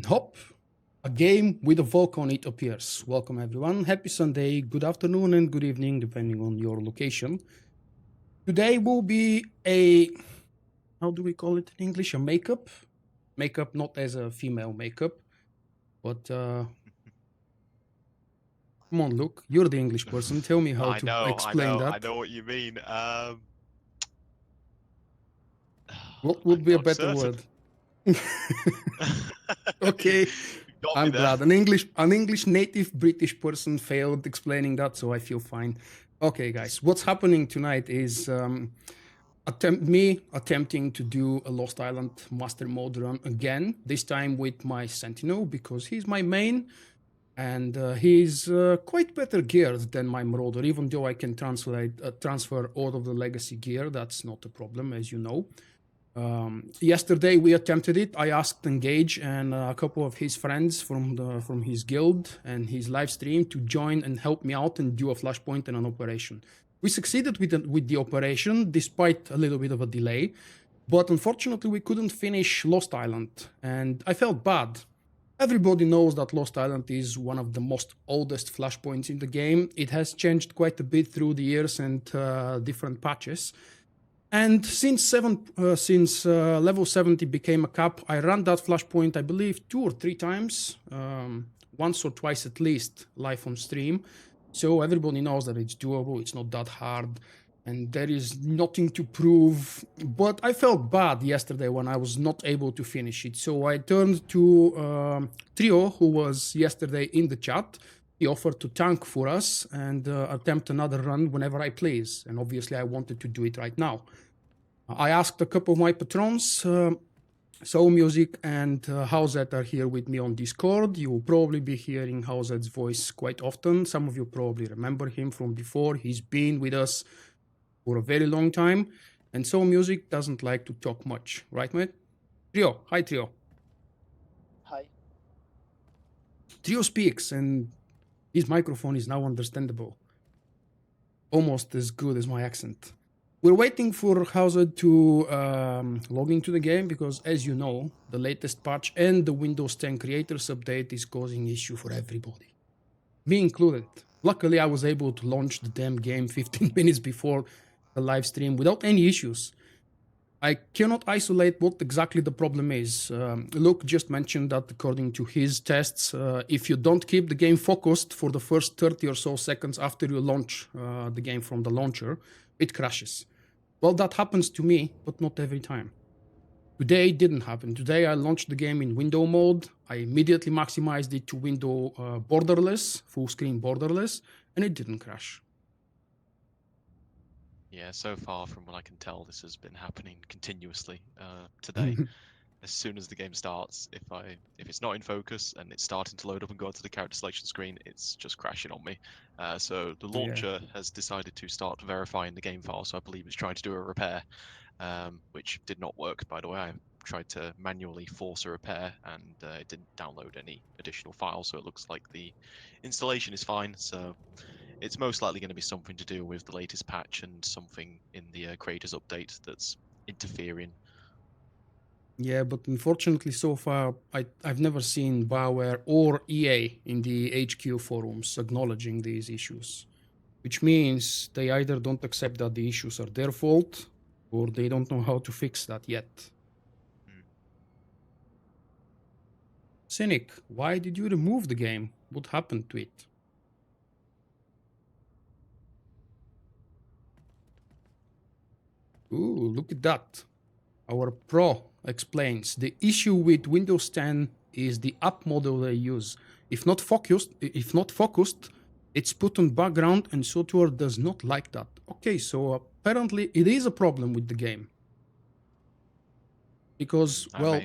and hop, a game with a Vulkk on it appears. Welcome everyone, happy Sunday, good afternoon and good evening depending on your location. Today will be a, how do we call it in English, a makeup? Makeup not as a female makeup, but come on Luke, you're the English person, tell me how to explain that. I know what you mean. What would be a better word? Okay, I'm glad. An English native British person failed explaining that, so I feel fine. Okay, guys, what's happening tonight is me attempting to do a Lost Island Master Mode run again, this time with my Sentinel, because he's my main, and he's quite better geared than my Marauder, even though I can transfer all of the legacy gear. That's not a problem, as you know. Yesterday we attempted it. I asked Engage and a couple of his friends from his guild and his live stream to join and help me out and do a flashpoint and an operation. We succeeded with the operation despite a little bit of a delay, but unfortunately we couldn't finish Lost Island, and I felt bad. Everybody knows that Lost Island is one of the most oldest flashpoints in the game. It has changed quite a bit through the years and different patches. And since level 70 became a cap, I ran that flashpoint, I believe, 2 or 3 times, once or twice at least, live on stream. So everybody knows that it's doable, it's not that hard, and there is nothing to prove. But I felt bad yesterday when I was not able to finish it. So I turned to Trio, who was yesterday in the chat. He offered to tank for us and attempt another run whenever I please. And obviously I wanted to do it right now. I asked a couple of my patrons, Soul Music and Howzet are here with me on Discord. You will probably be hearing Howzet's voice quite often. Some of you probably remember him from before. He's been with us for a very long time. And Soul Music doesn't like to talk much, right mate? Trio, hi Trio. Hi. Trio speaks and his microphone is now understandable. Almost as good as my accent. We're waiting for Howzet to log into the game because, as you know, the latest patch and the Windows 10 Creators Update is causing issue for everybody. Me included. Luckily, I was able to launch the damn game 15 minutes before the live stream without any issues. I cannot isolate what exactly the problem is. Luke just mentioned that according to his tests, if you don't keep the game focused for the first 30 or so seconds after you launch the game from the launcher, it crashes. Well, that happens to me, but not every time. Today it didn't happen. Today I launched the game in window mode. I immediately maximized it to window borderless, full screen borderless, and it didn't crash. Yeah, so far from what I can tell, this has been happening continuously today. As soon as the game starts, if it's not in focus and it's starting to load up and go to the character selection screen, it's just crashing on me. So the launcher has decided to start verifying the game file, so I believe it's trying to do a repair, which did not work, by the way. I tried to manually force a repair and it didn't download any additional files, so it looks like the installation is fine. So it's most likely going to be something to do with the latest patch and something in the creators update that's interfering. Yeah, but unfortunately so far, I've never seen BioWare or EA in the HQ forums acknowledging these issues, which means they either don't accept that the issues are their fault or they don't know how to fix that yet. Cynic, why did you remove the game? What happened to it? Ooh, look at that. Our pro explains the issue with Windows 10 is the app model they use. If not focused, it's put on background, and SWTOR does not like that. Okay, so apparently it is a problem with the game. Because, well...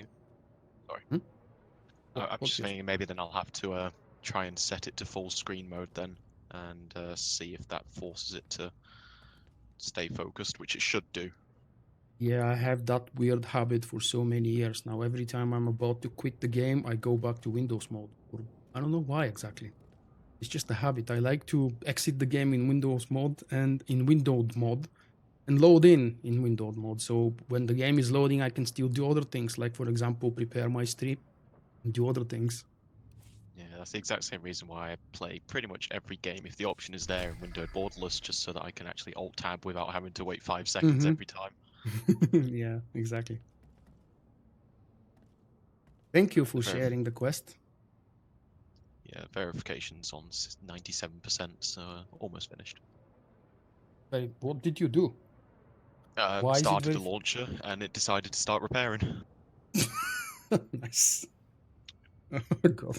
Sorry. I'm just thinking maybe then I'll have to try and set it to full screen mode then, and see if that forces it to stay focused, which it should do. Yeah, I have that weird habit for so many years now. Every time I'm about to quit the game, I go back to Windows mode. I don't know why exactly. It's just a habit. I like to exit the game in Windows mode and in windowed mode and load in windowed mode. So when the game is loading, I can still do other things, like, for example, prepare my stream, and do other things. Yeah, that's the exact same reason why I play pretty much every game if the option is there in windowed borderless, just so that I can actually alt tab without having to wait 5 seconds Mhm. every time. Yeah, exactly. Thank you for Verif- sharing the quest. Yeah, verification's on 97%, so almost finished. Hey, what did you do? Why is it Started a very launcher and it decided to start repairing. nice? Oh god.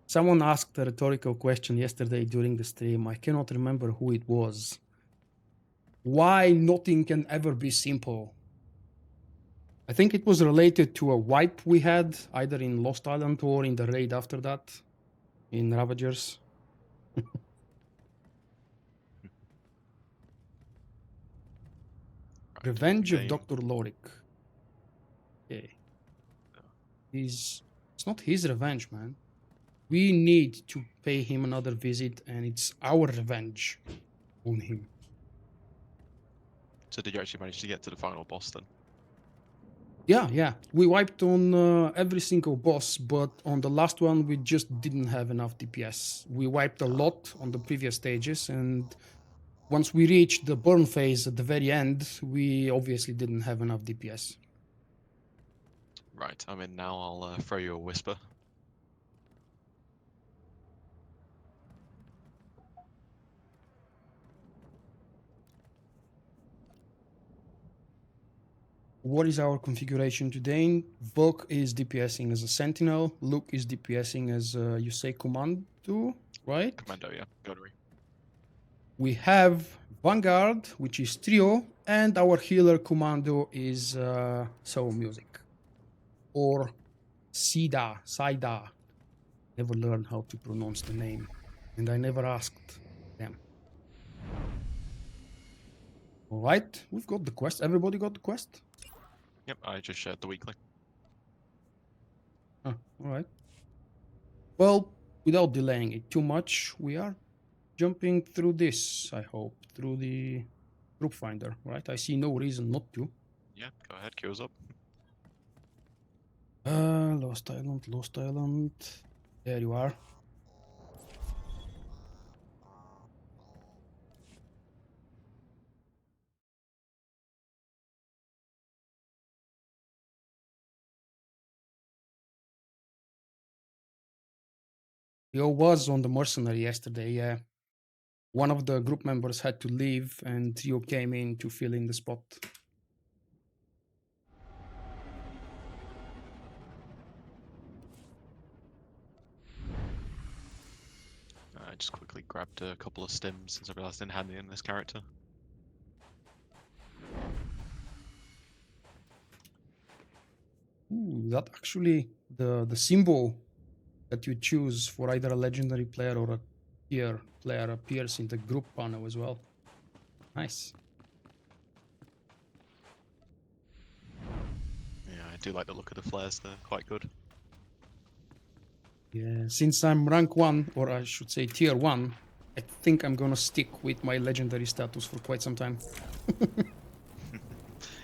Someone asked a rhetorical question yesterday during the stream. I cannot remember who it was. Why nothing can ever be simple? I think it was related to a wipe we had either in Lost Island or in the raid after that in Ravagers. Right, Revenge of Kaon. Dr. Lorik. Okay. It's not his revenge, man. We need to pay him another visit, and it's our revenge on him. So did you actually manage to get to the final boss then? Yeah. We wiped on every single boss, but on the last one, we just didn't have enough DPS. We wiped a lot on the previous stages, and once we reached the burn phase at the very end, we obviously didn't have enough DPS. Right, I'm in now. I'll throw you a whisper. What is our configuration today? Vulkk is DPSing as a Sentinel. Luke is DPSing as you say Commando, right? Commando, yeah. Gunnery. We have Vanguard, which is Trio, and our healer Commando is Soul Music. Or Sida. Never learned how to pronounce the name. And I never asked them. All right, we've got the quest. Everybody got the quest? Yep, I just shared the weekly. All right. Well, without delaying it too much, we are jumping through this, I hope, through the group finder, right? I see no reason not to. Yeah, go ahead, queue's up. Lost Island. There you are. Yo was on the mercenary yesterday, yeah. One of the group members had to leave and Trio came in to fill in the spot. I just quickly grabbed a couple of stims since I realized I didn't have any in this character. Ooh, that actually the symbol that you choose for either a legendary player or a tier player appears in the group panel as well. Nice. Yeah, I do like the look of the flares, they're quite good. Yeah, since I'm rank 1, or I should say tier 1, I think I'm gonna stick with my legendary status for quite some time.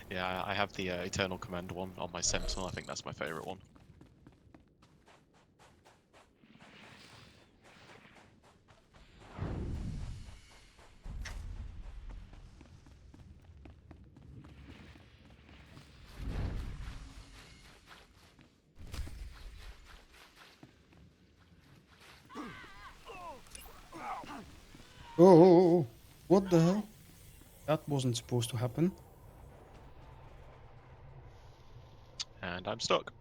Yeah, I have the Eternal Command one on my Sentinel, I think that's my favourite one. Oh, what the hell? That wasn't supposed to happen. And I'm stuck.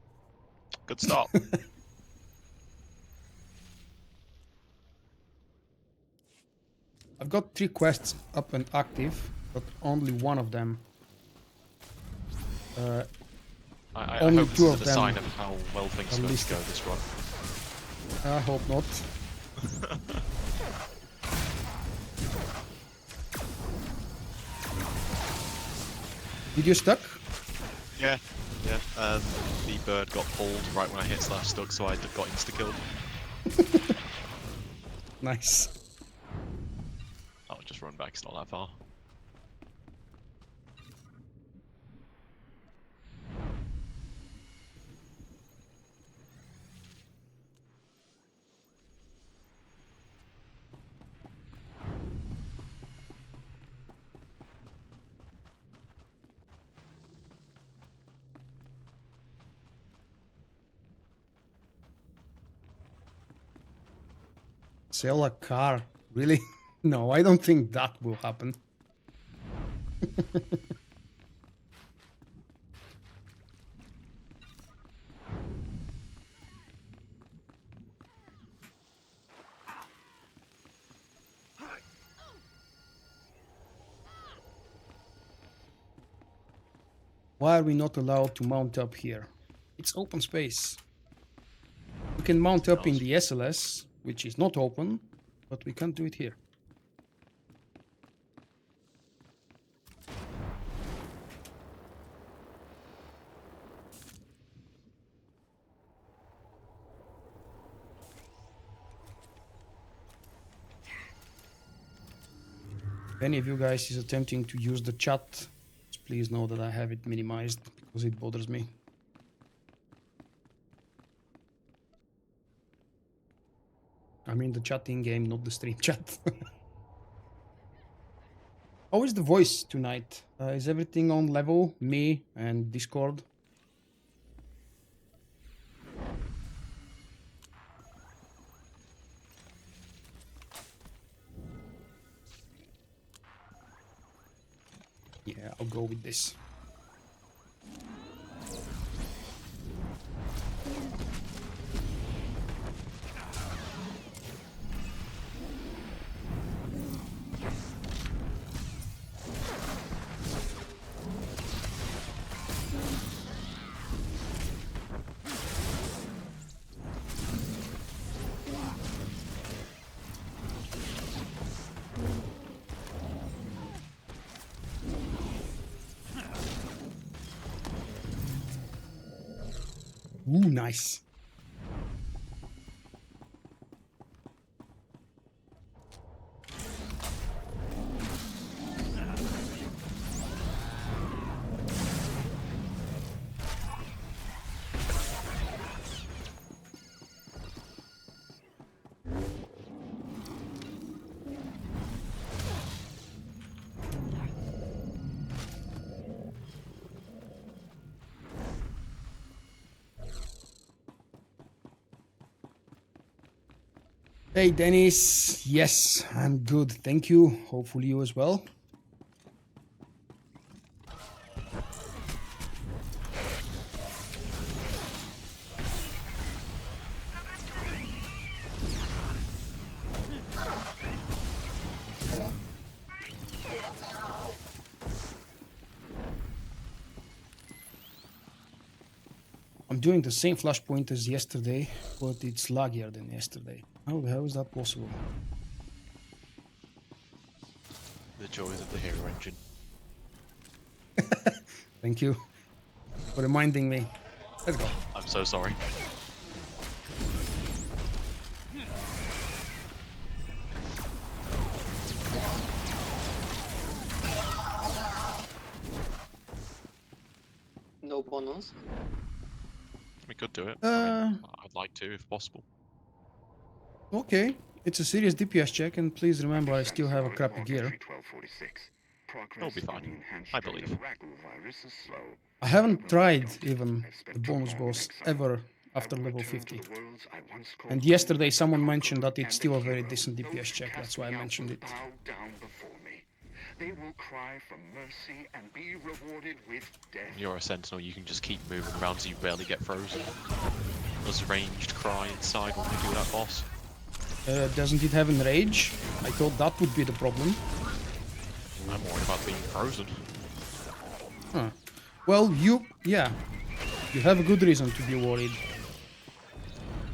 Good start. I've got 3 quests up and active, but only one of them. I Only hope this 2 isn't of a them. sign of how well things are supposed to go this run. I hope not. Did you stuck? Yeah. The bird got pulled right when I hit slash stuck, so I got insta-killed. Nice. I'll just run back, it's not that far. Sell a car? Really? No, I don't think that will happen. Why are we not allowed to mount up here? It's open space. We can mount up in the SLS, which is not open, but we can't do it here. If any of you guys is attempting to use the chat, please know that I have it minimized because it bothers me. I mean the chat in game, not the stream chat. How is the voice tonight? Is everything on level? Me and Discord? Yeah, I'll go with this. Ooh, nice. Hey Dennis, yes, I'm good, thank you. Hopefully you as well. I'm doing the same flashpoint as yesterday, but it's laggier than yesterday. How the hell is that possible? The joys of the hero engine. Thank you for reminding me. Let's go. I'm so sorry. No bonus. We could do it. I mean, I'd like to, if possible. Okay, it's a serious DPS check, and please remember I still have a crappy gear. It'll be fine, I believe. I haven't tried even the bonus boss ever after level 50. And yesterday someone mentioned that it's still a very decent DPS check, that's why I mentioned it. They will cry for mercy and be rewarded with death. You're a sentinel, you can just keep moving around so you barely get frozen. Does ranged cry inside when we do that boss? Doesn't it have enrage? I thought that would be the problem. I'm worried about being frozen. Huh. Well, you have a good reason to be worried.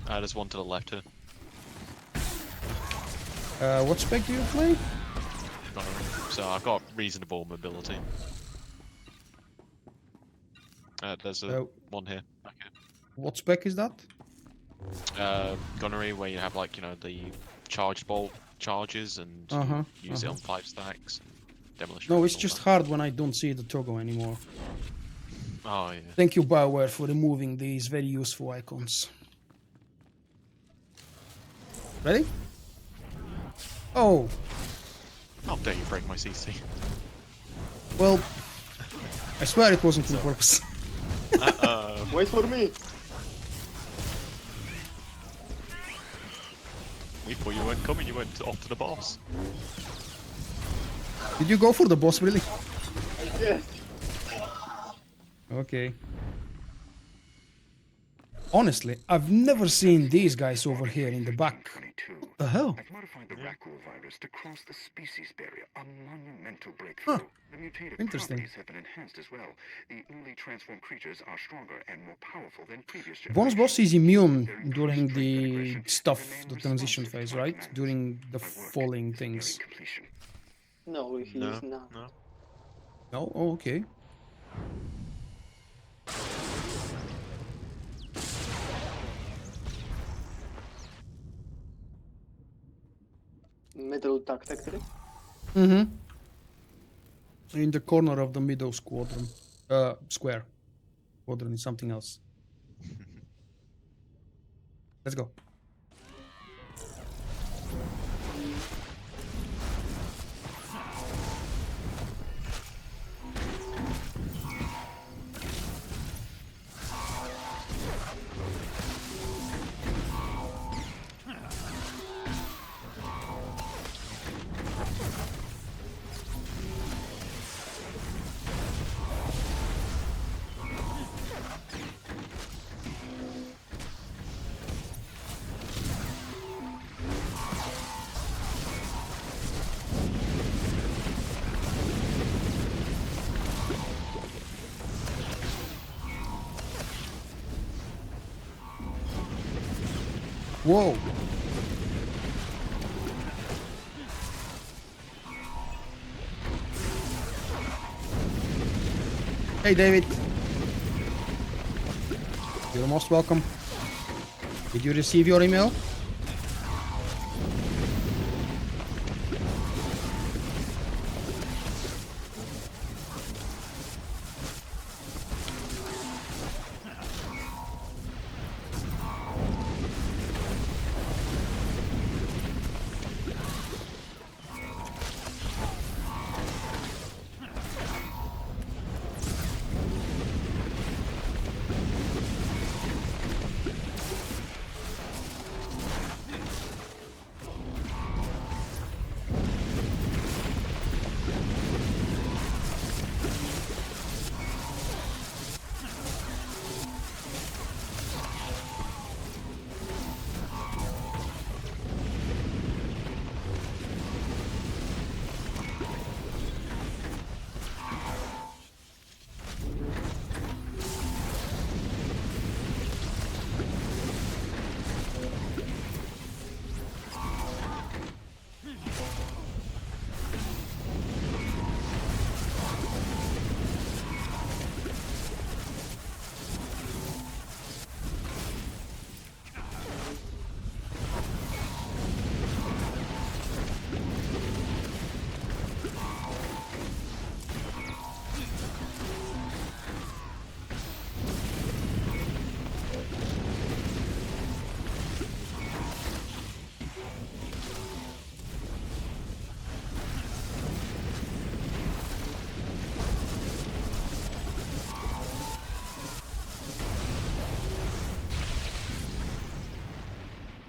There's one to the left here. What spec do you play? So I've got reasonable mobility. There's one here, back here. What spec is that? Gunnery, where you have like, you know, the charged bolt charges and use it on 5 stacks. Demolition. No, it's just hard when I don't see the toggle anymore. Oh yeah. Thank you, BioWare, for removing these very useful icons. Ready? Oh. How dare you break my CC? Well, I swear it wasn't on purpose. Wait for me. We thought you weren't coming, you went off to the boss. Did you go for the boss, really? Yes. Okay. Honestly, I've never seen these guys over here in the back. 22. What the hell? I've modified the Raccoon virus to cross the species barrier, a monumental breakthrough. The mutated Interesting. properties have been enhanced as well. The newly transformed creatures are stronger and more powerful than previous Bonus generations. boss is immune Their increased during strength and the aggression stuff, remain the transition responsive to phase, my right? commands. During the My work falling is things. nearing completion. No, he No, is not. no. No? Oh, okay. Middle duck factory. Mm-hmm. In the corner of the middle squadron. Square. Squadron is something else. Let's go. Whoa. Hey, David. You're most welcome. Did you receive your email?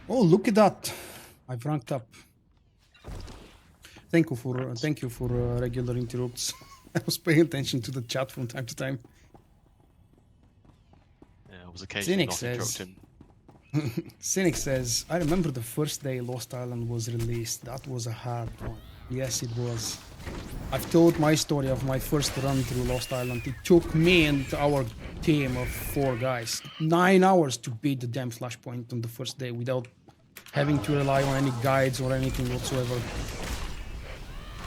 Oh, look at that! I've ranked up. Thank you for regular interrupts. I was paying attention to the chat from time to time. Yeah, I was occasionally Cynic not says, interrupting. Cynic says, I remember the first day Lost Island was released. That was a hard one. Yes, it was. I've told my story of my first run through Lost Island. It took me and our team of 4 guys 9 hours to beat the damn Flashpoint on the first day without having to rely on any guides or anything whatsoever.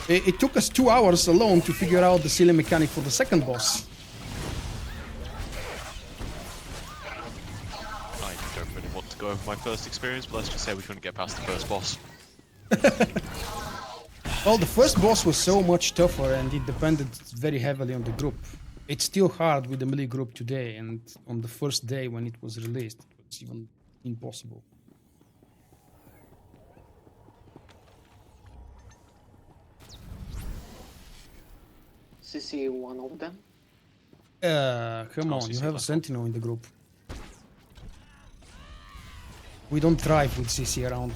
It took us 2 hours alone to figure out the silly mechanic for the second boss. I don't really want to go over my first experience, but let's just say we couldn't get past the first boss. Well, the first boss was so much tougher and it depended very heavily on the group. It's still hard with the melee group today, and on the first day when it was released, it was even impossible. CC one of them. Come on, CC you have a last sentinel in the group. We don't drive with CC around.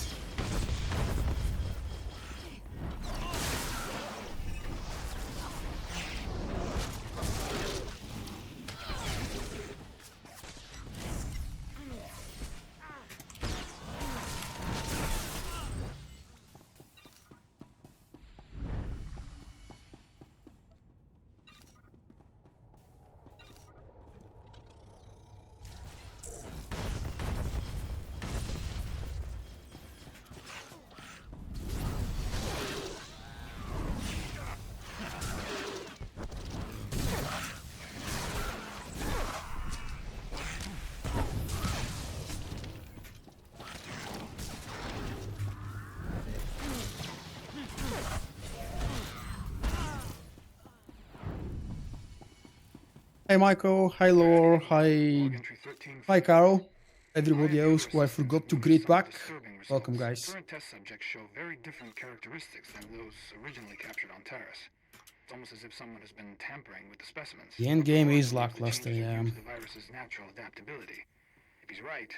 Hi, Michael. Hi, Lore. Hi, Log entry 13. hi, Carol. Everybody High else who I viewer forgot assistant to noticed greet some back. disturbing results. Welcome, guys. Current test subjects show very different characteristics than those originally captured on Terrace. It's almost as if someone has been tampering with the specimens. The end game Dr. is Orr believes the lackluster, changes are yeah. due to the virus's natural adaptability. If he's right,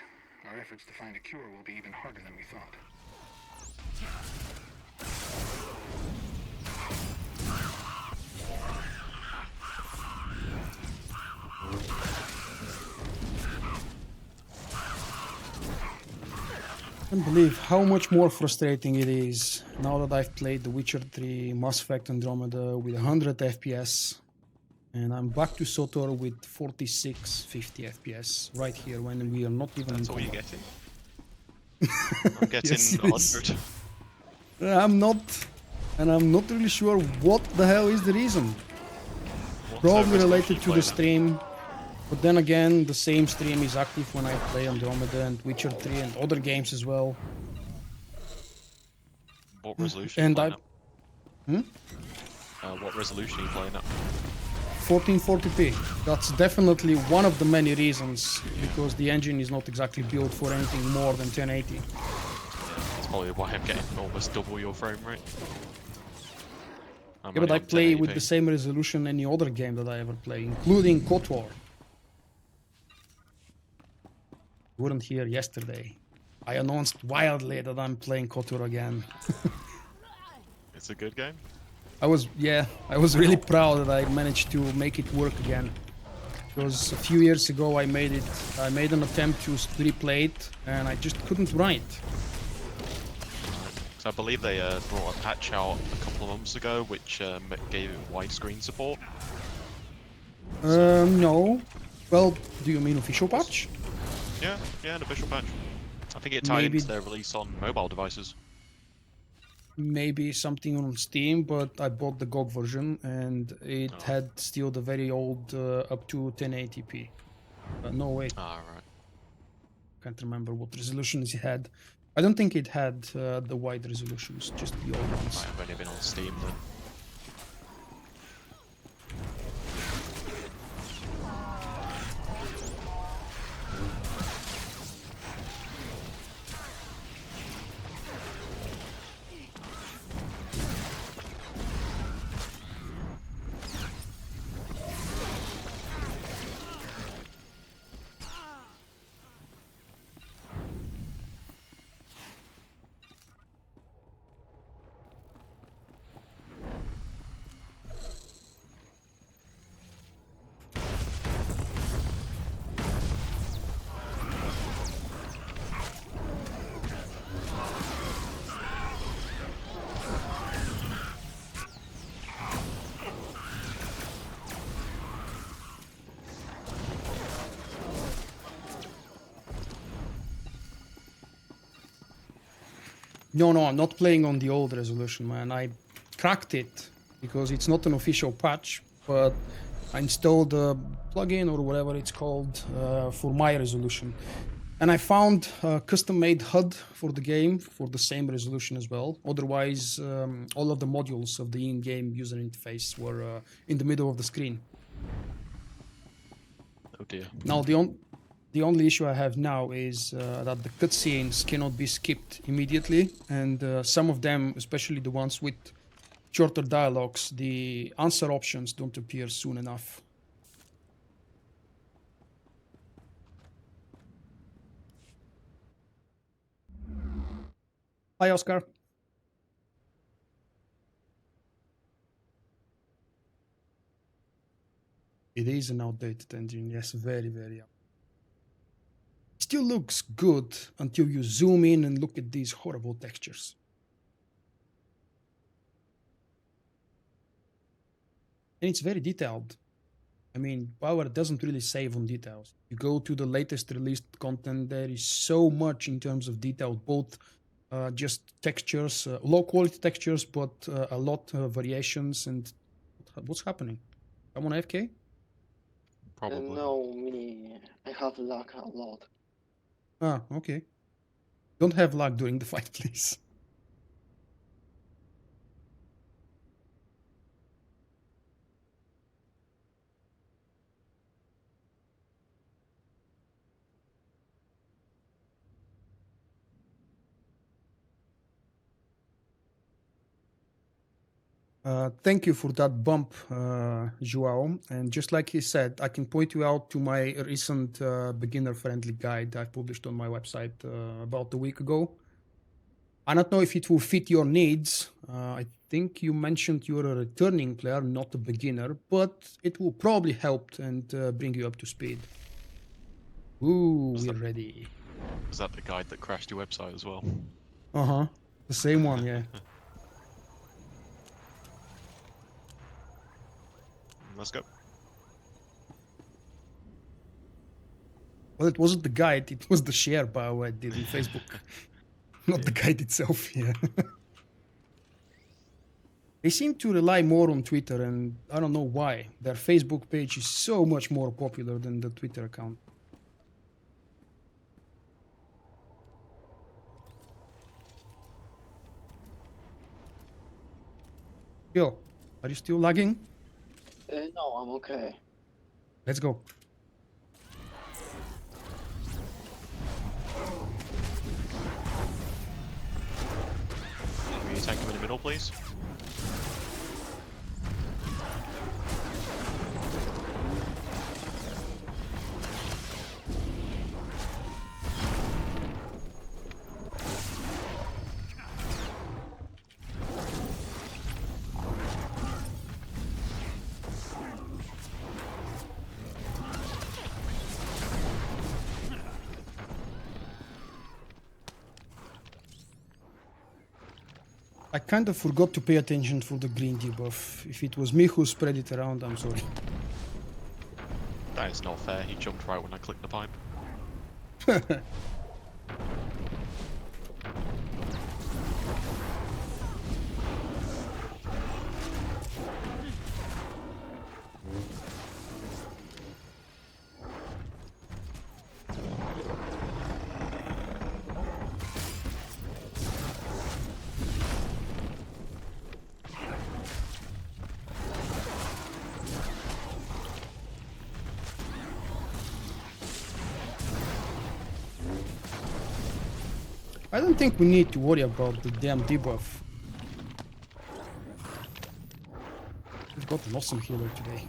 our efforts to find a cure will be even harder than we thought. I can't believe how much more frustrating it is now that I've played The Witcher 3, Mass Effect Andromeda with 100 FPS, and I'm back to SWTOR with 46, 50 FPS right here when we are not even That's in all you're combat. getting? I'm getting Yes, it is. 100. I'm not really sure what the hell is the reason. What Probably resolution related you to the playing at? stream, but then again, the same stream is active when I play Andromeda and Witcher 3 and other games as well. What resolution are you And playing I, at? What resolution are you playing at? 1440p. That's definitely one of the many reasons, because the engine is not exactly built for anything more than 1080. Yeah, that's probably why I'm getting almost double your frame rate. I'm Yeah, but only I on play with 1080p. the same resolution any other game that I ever play, including KOTOR. You weren't here yesterday. I announced wildly that I'm playing KOTOR again. It's a good game. I was really proud that I managed to make it work again. Because a few years ago I made an attempt to replay it and I just couldn't write. So I believe they brought a patch out a couple of months ago, which gave it widescreen support. No. Well, do you mean official patch? Yeah, an official patch. I think it tied Maybe- into their release on mobile devices. Maybe something on Steam, but I bought the GOG version and it Oh. had still the very old up to 1080p. No, wait, Ah, right. can't remember what resolutions it had. I don't think it had the wide resolutions, just the old ones. Might have only been on Steam then. No, I'm not playing on the old resolution, man. I cracked it because it's not an official patch, but I installed a plugin or whatever it's called for my resolution. And I found a custom-made HUD for the game for the same resolution as well. Otherwise, all of the modules of the in-game user interface were in the middle of the screen. Oh dear. Now, the only issue I have now is that the cutscenes cannot be skipped immediately, and some of them, especially the ones with shorter dialogues, the answer options don't appear soon enough. Hi, Oscar. It is an outdated engine, yes, very, very outdated. Still looks good until you zoom in and look at these horrible textures. And it's very detailed. I mean, Power doesn't really save on details. You go to the latest released content, there is so much in terms of detail, both just textures, low quality textures, but a lot of variations. And what's happening? Someone AFK? Probably. No, me. I have luck a lot. Ah, okay. Don't have lag during the fight, please. Thank you for that bump, Joao. And just like he said, I can point you out to my recent beginner-friendly guide I published on my website about a week ago. I don't know if it will fit your needs. I think you mentioned you're a returning player, not a beginner, but it will probably help and bring you up to speed. Ooh, we're ready. Was that the guide that crashed your website as well? Uh-huh. The same one, yeah. Let's go. Well, it wasn't the guide, it was the share bio I did on Facebook. Not the guide itself, yeah. They seem to rely more on Twitter, and I don't know why. Their Facebook page is so much more popular than the Twitter account. Yo, are you still lagging? No, I'm okay. Let's go. Can you attack him in the middle, please? I kind of forgot to pay attention for the green debuff. If it was me who spread it around, I'm sorry. That is not fair. He jumped right when I clicked the pipe. I don't think we need to worry about the damn debuff. We've got an awesome healer today.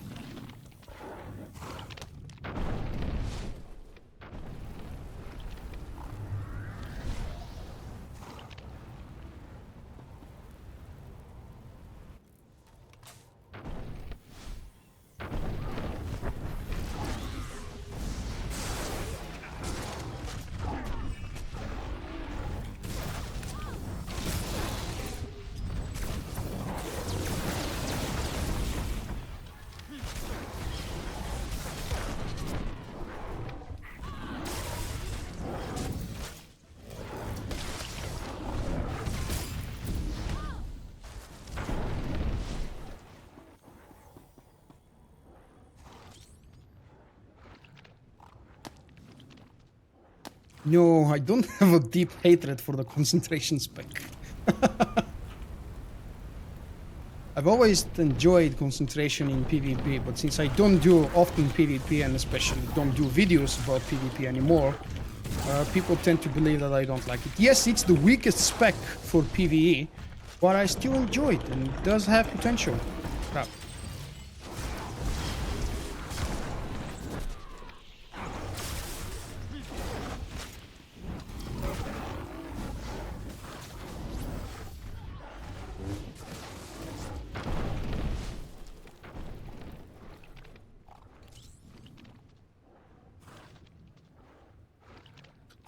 No, I don't have a deep hatred for the concentration spec. I've always enjoyed concentration in PvP, but since I don't do often PvP and especially don't do videos about PvP anymore, people tend to believe that I don't like it. Yes, it's the weakest spec for PvE, but I still enjoy it and it does have potential. Crap.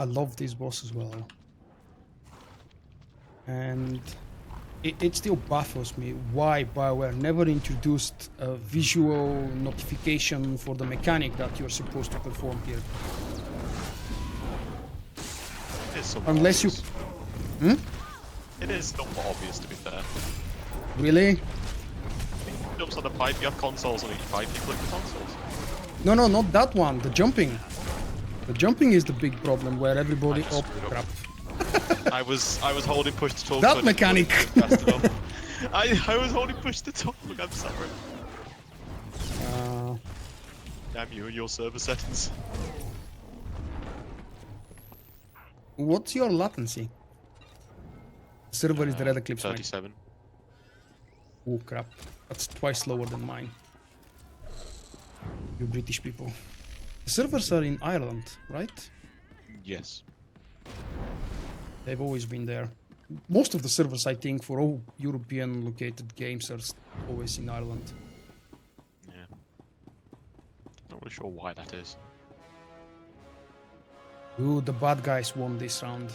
I love this boss as well. And it still baffles me why BioWare never introduced a visual notification for the mechanic that you're supposed to perform here. It is somewhat Unless you... obvious. It is somewhat obvious, to be fair. Really? He jumps on the pipe, you have consoles on each pipe, you click the consoles. No, no, not that one. The jumping. The jumping is the big problem where everybody... I Oh, just screwed up. crap. I was holding push to talk. That so I didn't mechanic. fast enough. I was holding push to talk. I'm sorry. Damn you and your server settings. What's your latency? Server is the red eclipse. Mike. 37. Oh crap, that's twice slower than mine. You British people. The servers are in Ireland, right? Yes. They've always been there. Most of the servers, I think, for all European located games are always in Ireland. Yeah. Not really sure why that is. Ooh, the bad guys won this round.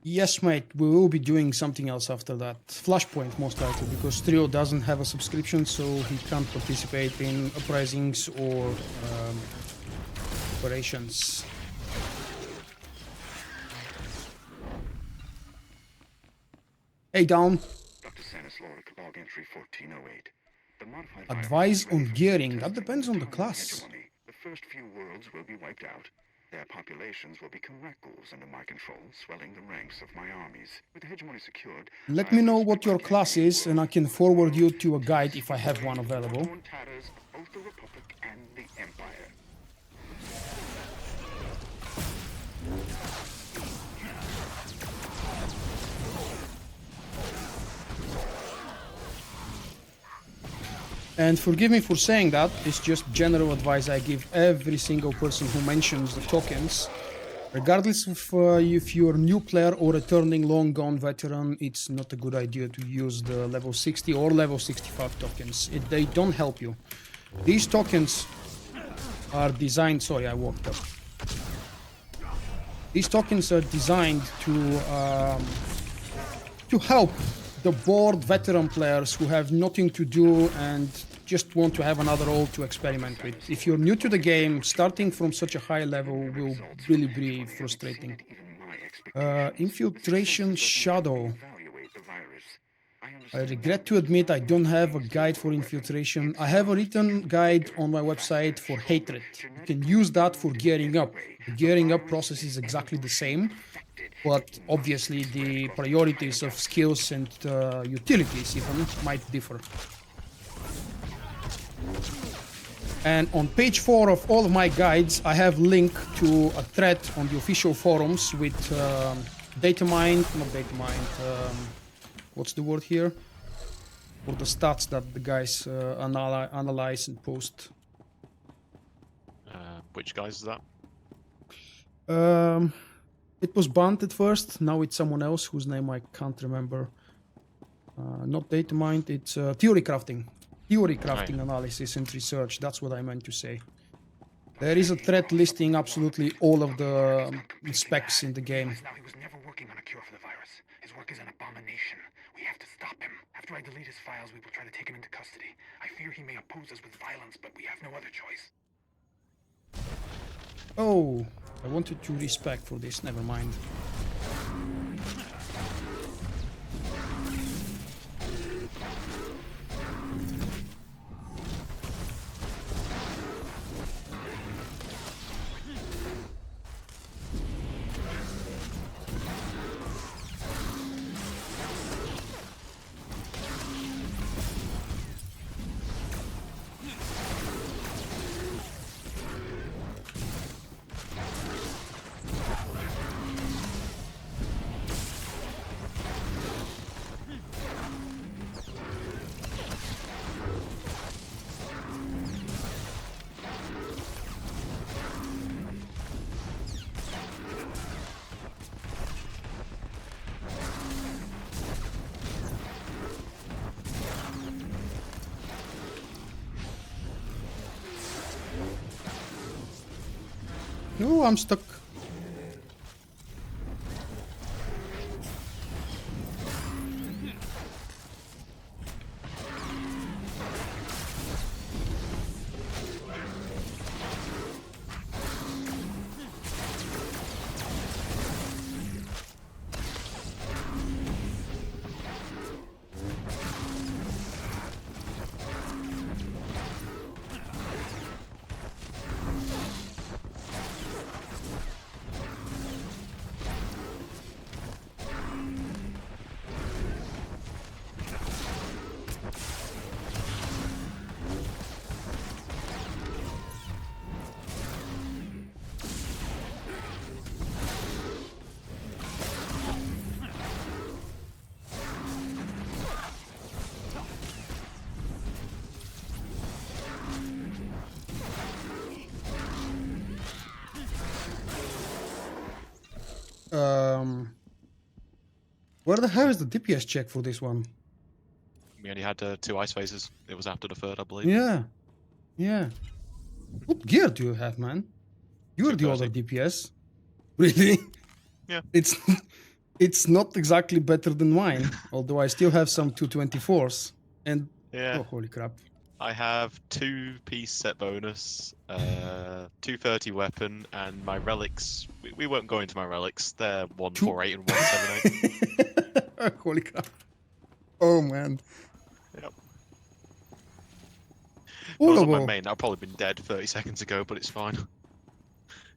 Yes, mate, we will be doing something else after that. Flashpoint, most likely, because Trio doesn't have a subscription, so he can't participate in uprisings or operations. Hey, down. Dr. Stanislaw, log entry 1408. The modified Advise virus is ready on for gearing. testing That depends on the with class. hegemony. The first few worlds will be wiped out. Their populations will become raccoons under my control, swelling the ranks of my armies. With the hegemony secured, Let I me will know split what your my class kingdom is, into and I worlds. can forward you to a guide if I have one available. War-torn tatters of both the Republic and the Empire. And forgive me for saying that, it's just general advice I give every single person who mentions the tokens. Regardless of if you're a new player or returning long gone veteran, it's not a good idea to use the level 60 or level 65 tokens. They don't help you. These tokens are designed... Sorry, I walked up. These tokens are designed to help the bored veteran players who have nothing to do and just want to have another role to experiment with. If you're new to the game, starting from such a high level will really be frustrating. Infiltration Shadow. I regret to admit I don't have a guide for infiltration. I have a written guide on my website for hatred. You can use that for gearing up. The gearing up process is exactly the same, but obviously the priorities of skills and utilities even might differ. And on page 4 of all of my guides, I have link to a thread on the official forums with what's the word here? For the stats that the guys analyze and post. Which guys is that? It was banned at first, now it's someone else whose name I can't remember. Not data mined, it's theory crafting. Theory crafting analysis and research, that's what I meant to say. There is a thread listing absolutely all of the specs in the game. Now he was never working on a cure for the virus. His work is an abomination. We have to stop him. After I delete his files, we will try to take him into custody. I fear he may oppose us with violence, but we have no other choice. Oh, I wanted to respec for this. Never mind. No, I'm stuck. Where the hell is the DPS check for this one? We only had 2 ice phases. It was after the third, I believe. Yeah, yeah. What gear do you have, man? You're the other 230. DPS. Really? Yeah. It's not exactly better than mine, although I still have some 224s. And Yeah. oh, holy crap! I have 2-piece set bonus, 230 weapon, and my relics. We won't go into my relics. They're 148 and 178. Holy crap! Oh man. Yep. If I was on my Horrible. main, I'd probably been dead 30 seconds ago, but it's fine.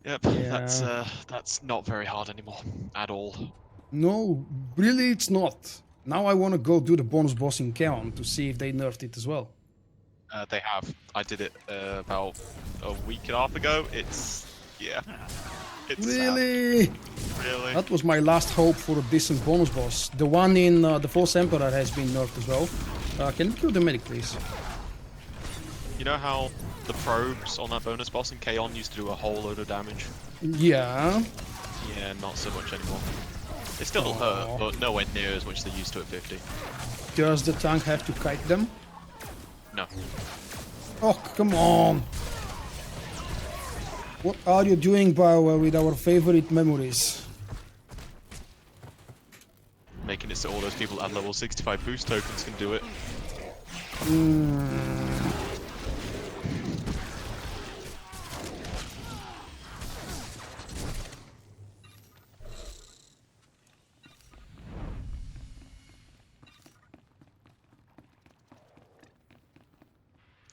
Yep, Yeah. that's not very hard anymore at all. No, really, it's not. Now I want to go do the bonus boss in Kaon to see if they nerfed it as well. They have. I did it about a week and a half ago. It's Really? sad. Really. That was my last hope for a decent bonus boss. The one in the False Emperor has been nerfed as well. Can you kill the medic, please? You know how the probes on that bonus boss in Kaon used to do a whole load of damage? Yeah. Yeah, not so much anymore. They still hurt, but nowhere near as much as they used to at 50. Does the tank have to kite them? No. Oh, come on. What are you doing, Bauer, with our favorite memories? Making it so all those people at level 65 boost tokens can do it.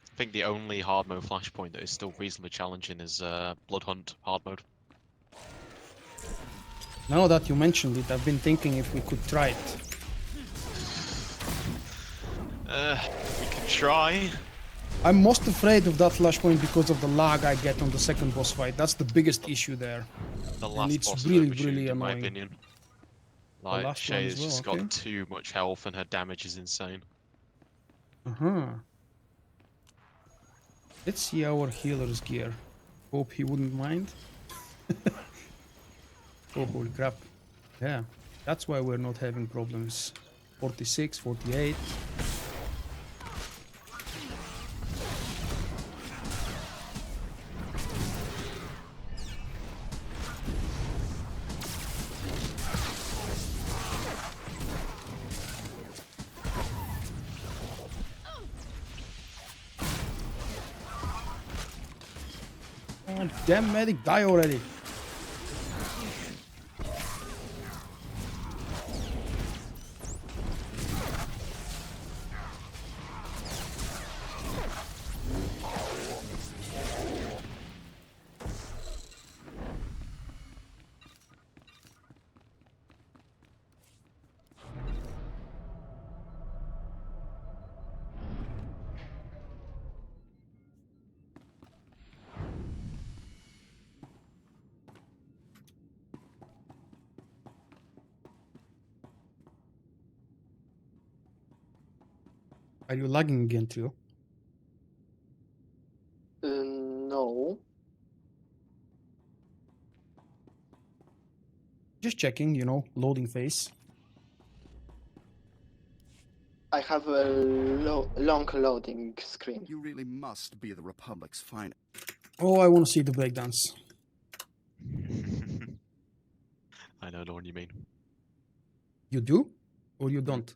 I think the only hard mode flashpoint that is still reasonably challenging is Blood Hunt hard mode. Now that you mentioned it, I've been thinking if we could try it. We can try. I'm most afraid of that flashpoint because of the lag I get on the second boss fight. That's the biggest issue there. The last it's boss really, is overtuned, really in my annoying. opinion. Like, last Shay one has as well, just okay. got too much health and her damage is insane. Let's see our healer's gear. Hope he wouldn't mind. Oh, holy crap. Yeah, that's why we're not having problems. 46, 48. Damn medic, die already. Are you lagging again, Trio? No. Just checking, you know, loading phase. I have a long loading screen. You really must be the Republic's finest. Oh, I want to see the breakdance. I know the one you mean. You do? Or you don't?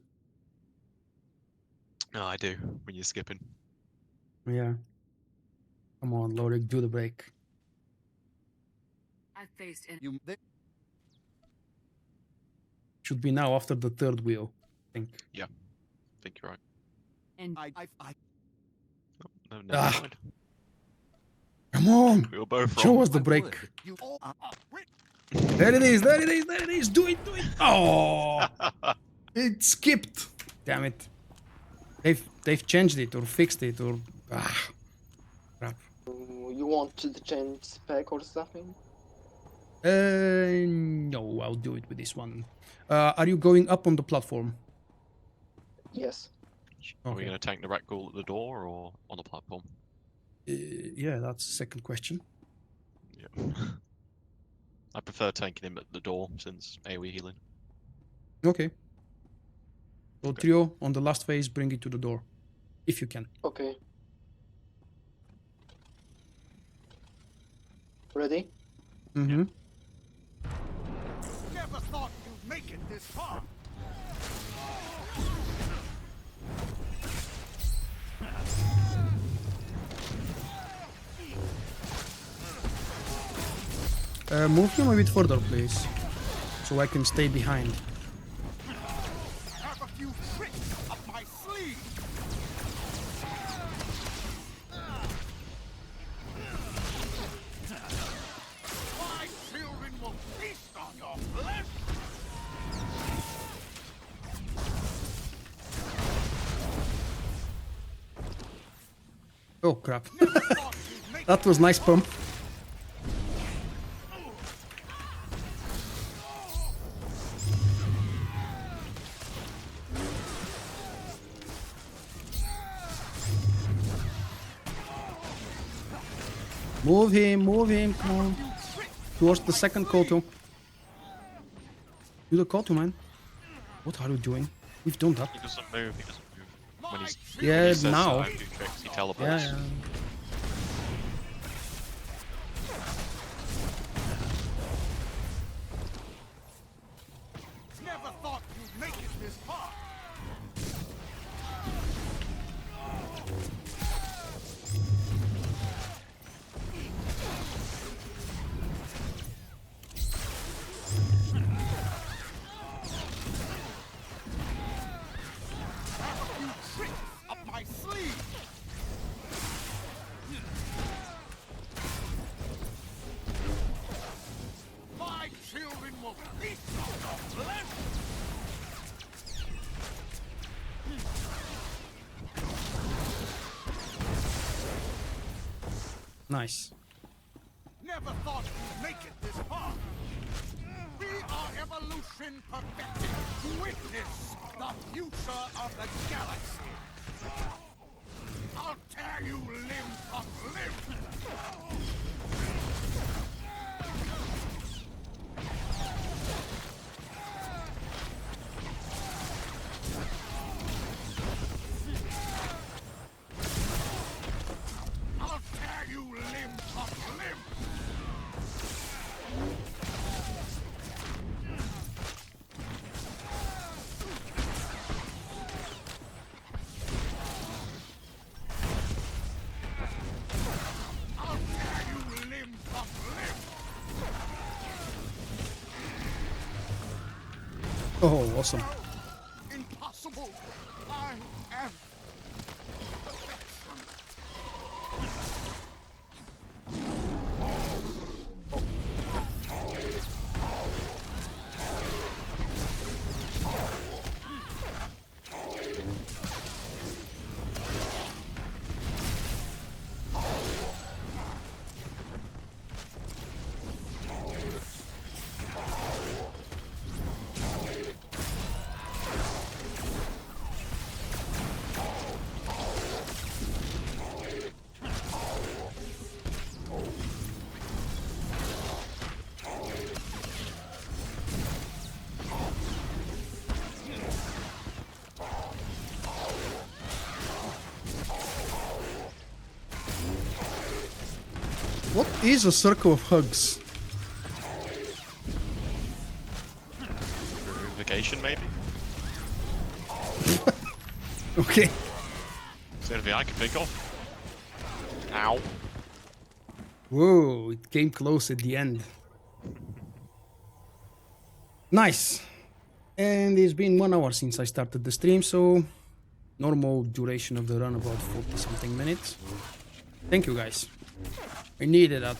No, I do. When you're skipping. Yeah. Come on, Lorik, do the break. I faced in Should be now after the third wheel, I think. I think you're right. and I No, never Ah. mind. Come on! We were both Show wrong. us the break. You There it is, there it is, there it is. Do it, do it. Oh! It skipped. Damn it. They've changed it or fixed it or crap. You want to change spec or something? No, I'll do it with this one. Are you going up on the platform? Yes. Are we Okay. going to tank the rat ghoul at the door or on the platform? Yeah, that's the second question. Yeah. I prefer tanking him at the door since AoE healing. Okay. So Okay. Trio, on the last phase, bring it to the door. If you can. Okay. Ready? Mm-hmm. never thought you'd make it this far. Move him a bit further, please. So I can stay behind. I have a few tricks up my sleeve. My children will feast on your flesh. Oh, crap. Never thought you'd make That was nice pump. Move him, come on. Towards the second KOTOR. Do the KOTOR, man. What are you doing? We've done that. He doesn't move, he doesn't move. When he's, Yeah, when he says now. do tricks, he teleports. Yeah, yeah. Never thought you'd make it this far. Have a few tricks up my sleeve. My children will feast on your flesh. Nice. Never thought we'd make it this far. We are evolution perfected. Witness the future of the galaxy. I'll tear you limb from limb. I'll tear you limb from limb. I'll tear you Oh, awesome. Impossible. I am perfection. What is a circle of hugs? Vacation, maybe? Okay. It's the only thing I can think of. Ow. Whoa, it came close at the end. Nice. And it's been 1 hour since I started the stream, so normal duration of the run about 40 something minutes. Thank you guys. I needed that.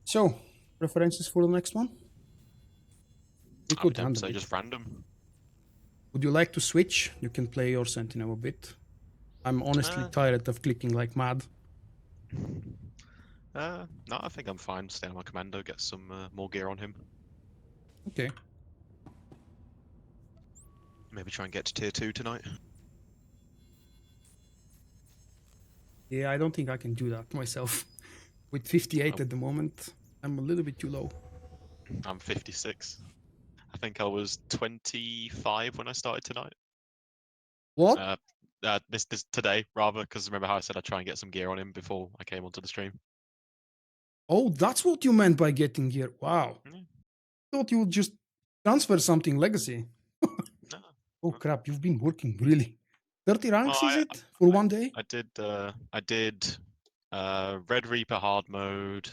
So, preferences for the next one? We I would could say handle it. just random. Would you like to switch? You can play your Sentinel a bit. I'm honestly tired of clicking like mad. No, I think I'm fine. Stay on my commando, get some more gear on him. Okay. Maybe try and get to tier 2 tonight. Yeah, I don't think I can do that myself. With 58 at the moment, I'm a little bit too low. I'm 56. I think I was 25 when I started tonight. What? This today rather, because remember how I said I'd try and get some gear on him before I came onto the stream. Oh, that's what you meant by getting here. Wow. Mm. Thought you would just transfer something legacy. No. Oh crap, you've been working really. 30 ranks Well, is it? For one day? I did Red Reaper hard mode,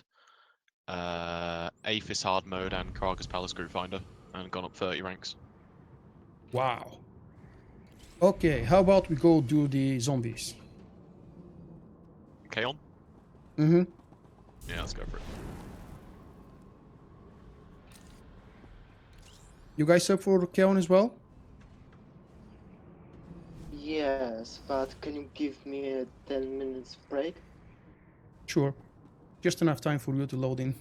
Aphis hard mode, and Karaga's Palace Group Finder, and gone up 30 ranks. Wow. Okay, how about we go do the zombies? Kaon? Mm-hmm. Yeah, let's go for it. You guys up for Kaon as well? Yes, but can you give me a 10 minutes break? Sure. Just enough time for you to load in.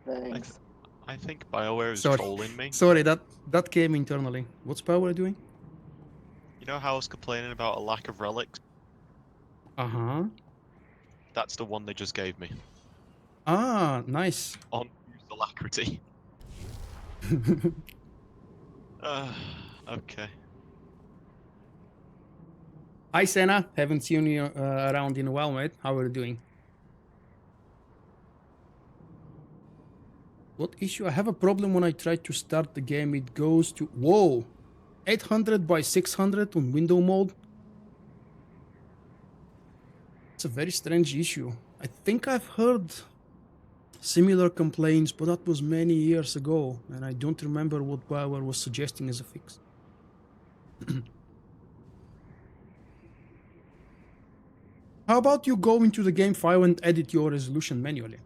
Thanks. I think BioWare is Sorry. trolling me. Sorry, that came internally. What's Power doing? You know how I was complaining about a lack of relics? Uh-huh. That's the one they just gave me. Ah, nice. On use alacrity. Okay. Hi, Senna. Haven't seen you around in a while, mate. How are you doing? What issue? I have a problem when I try to start the game. It goes to... Whoa! 800 by 600 on window mode? It's a very strange issue. I think I've heard similar complaints, but that was many years ago, and I don't remember what BioWare was suggesting as a fix. How about you go into the game file and edit your resolution manually?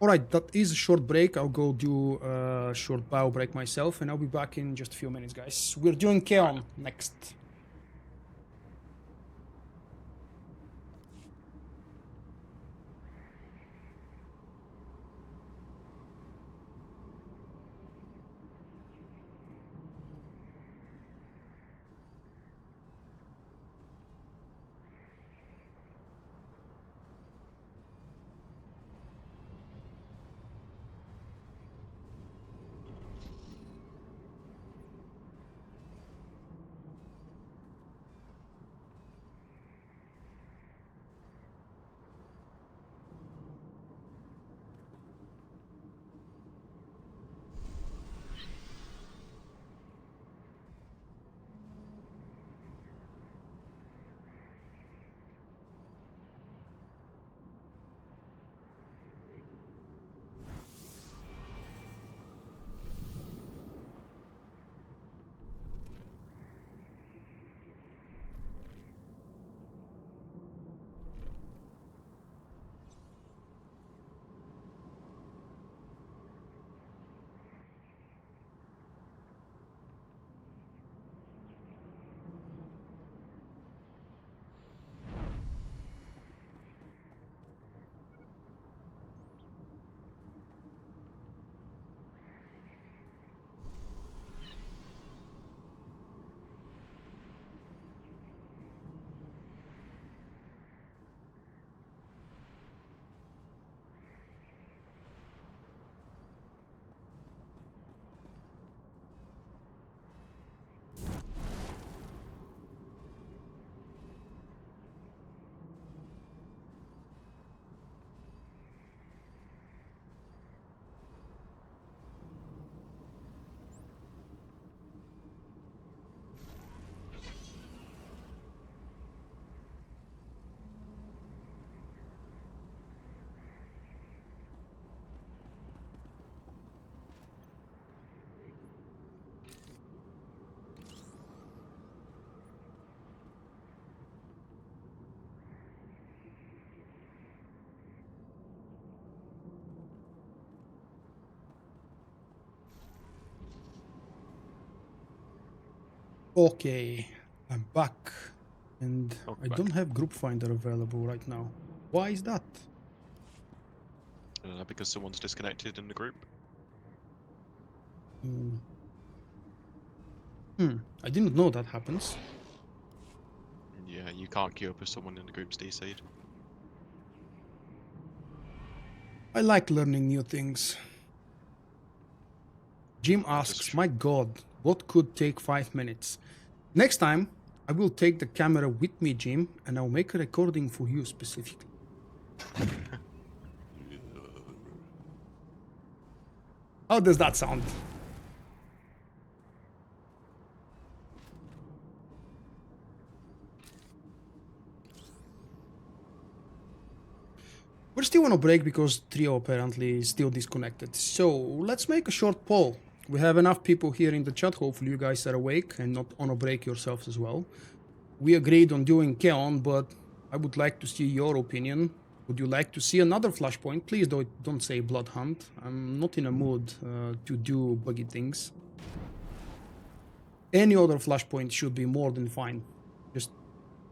Alright, that is a short break. I'll go do a short bio break myself, and I'll be back in just a few minutes, guys. We're doing Kaon next. Okay, I'm back. And Welcome I back. don't have Group Finder available right now. Why is that? Because someone's disconnected in the group. Hmm. I didn't know that happens. Yeah, you can't queue up if someone in the group's DC'd. I like learning new things. Jim I just asks, my god, what could take 5 minutes? Next time, I will take the camera with me, Jim, and I'll make a recording for you specifically. How does that sound? We're still on a break because Trio apparently is still disconnected. So let's make a short poll. We have enough people here in the chat. Hopefully you guys are awake and not on a break yourselves as well. We agreed on doing Kaon, but I would like to see your opinion. Would you like to see another Flashpoint? Please don't say Blood Hunt. I'm not in a mood to do buggy things. Any other Flashpoint should be more than fine. Just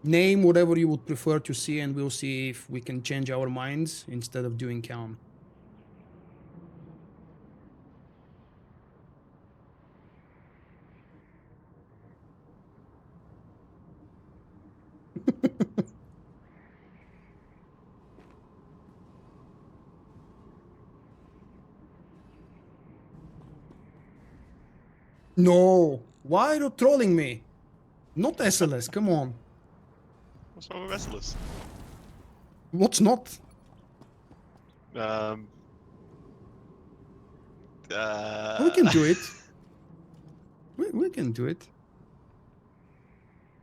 name whatever you would prefer to see and we'll see if we can change our minds instead of doing Kaon. No, why are you trolling me? Not SLS, come on. What's wrong with Wrestlers? What's not? We can do it. We can do it.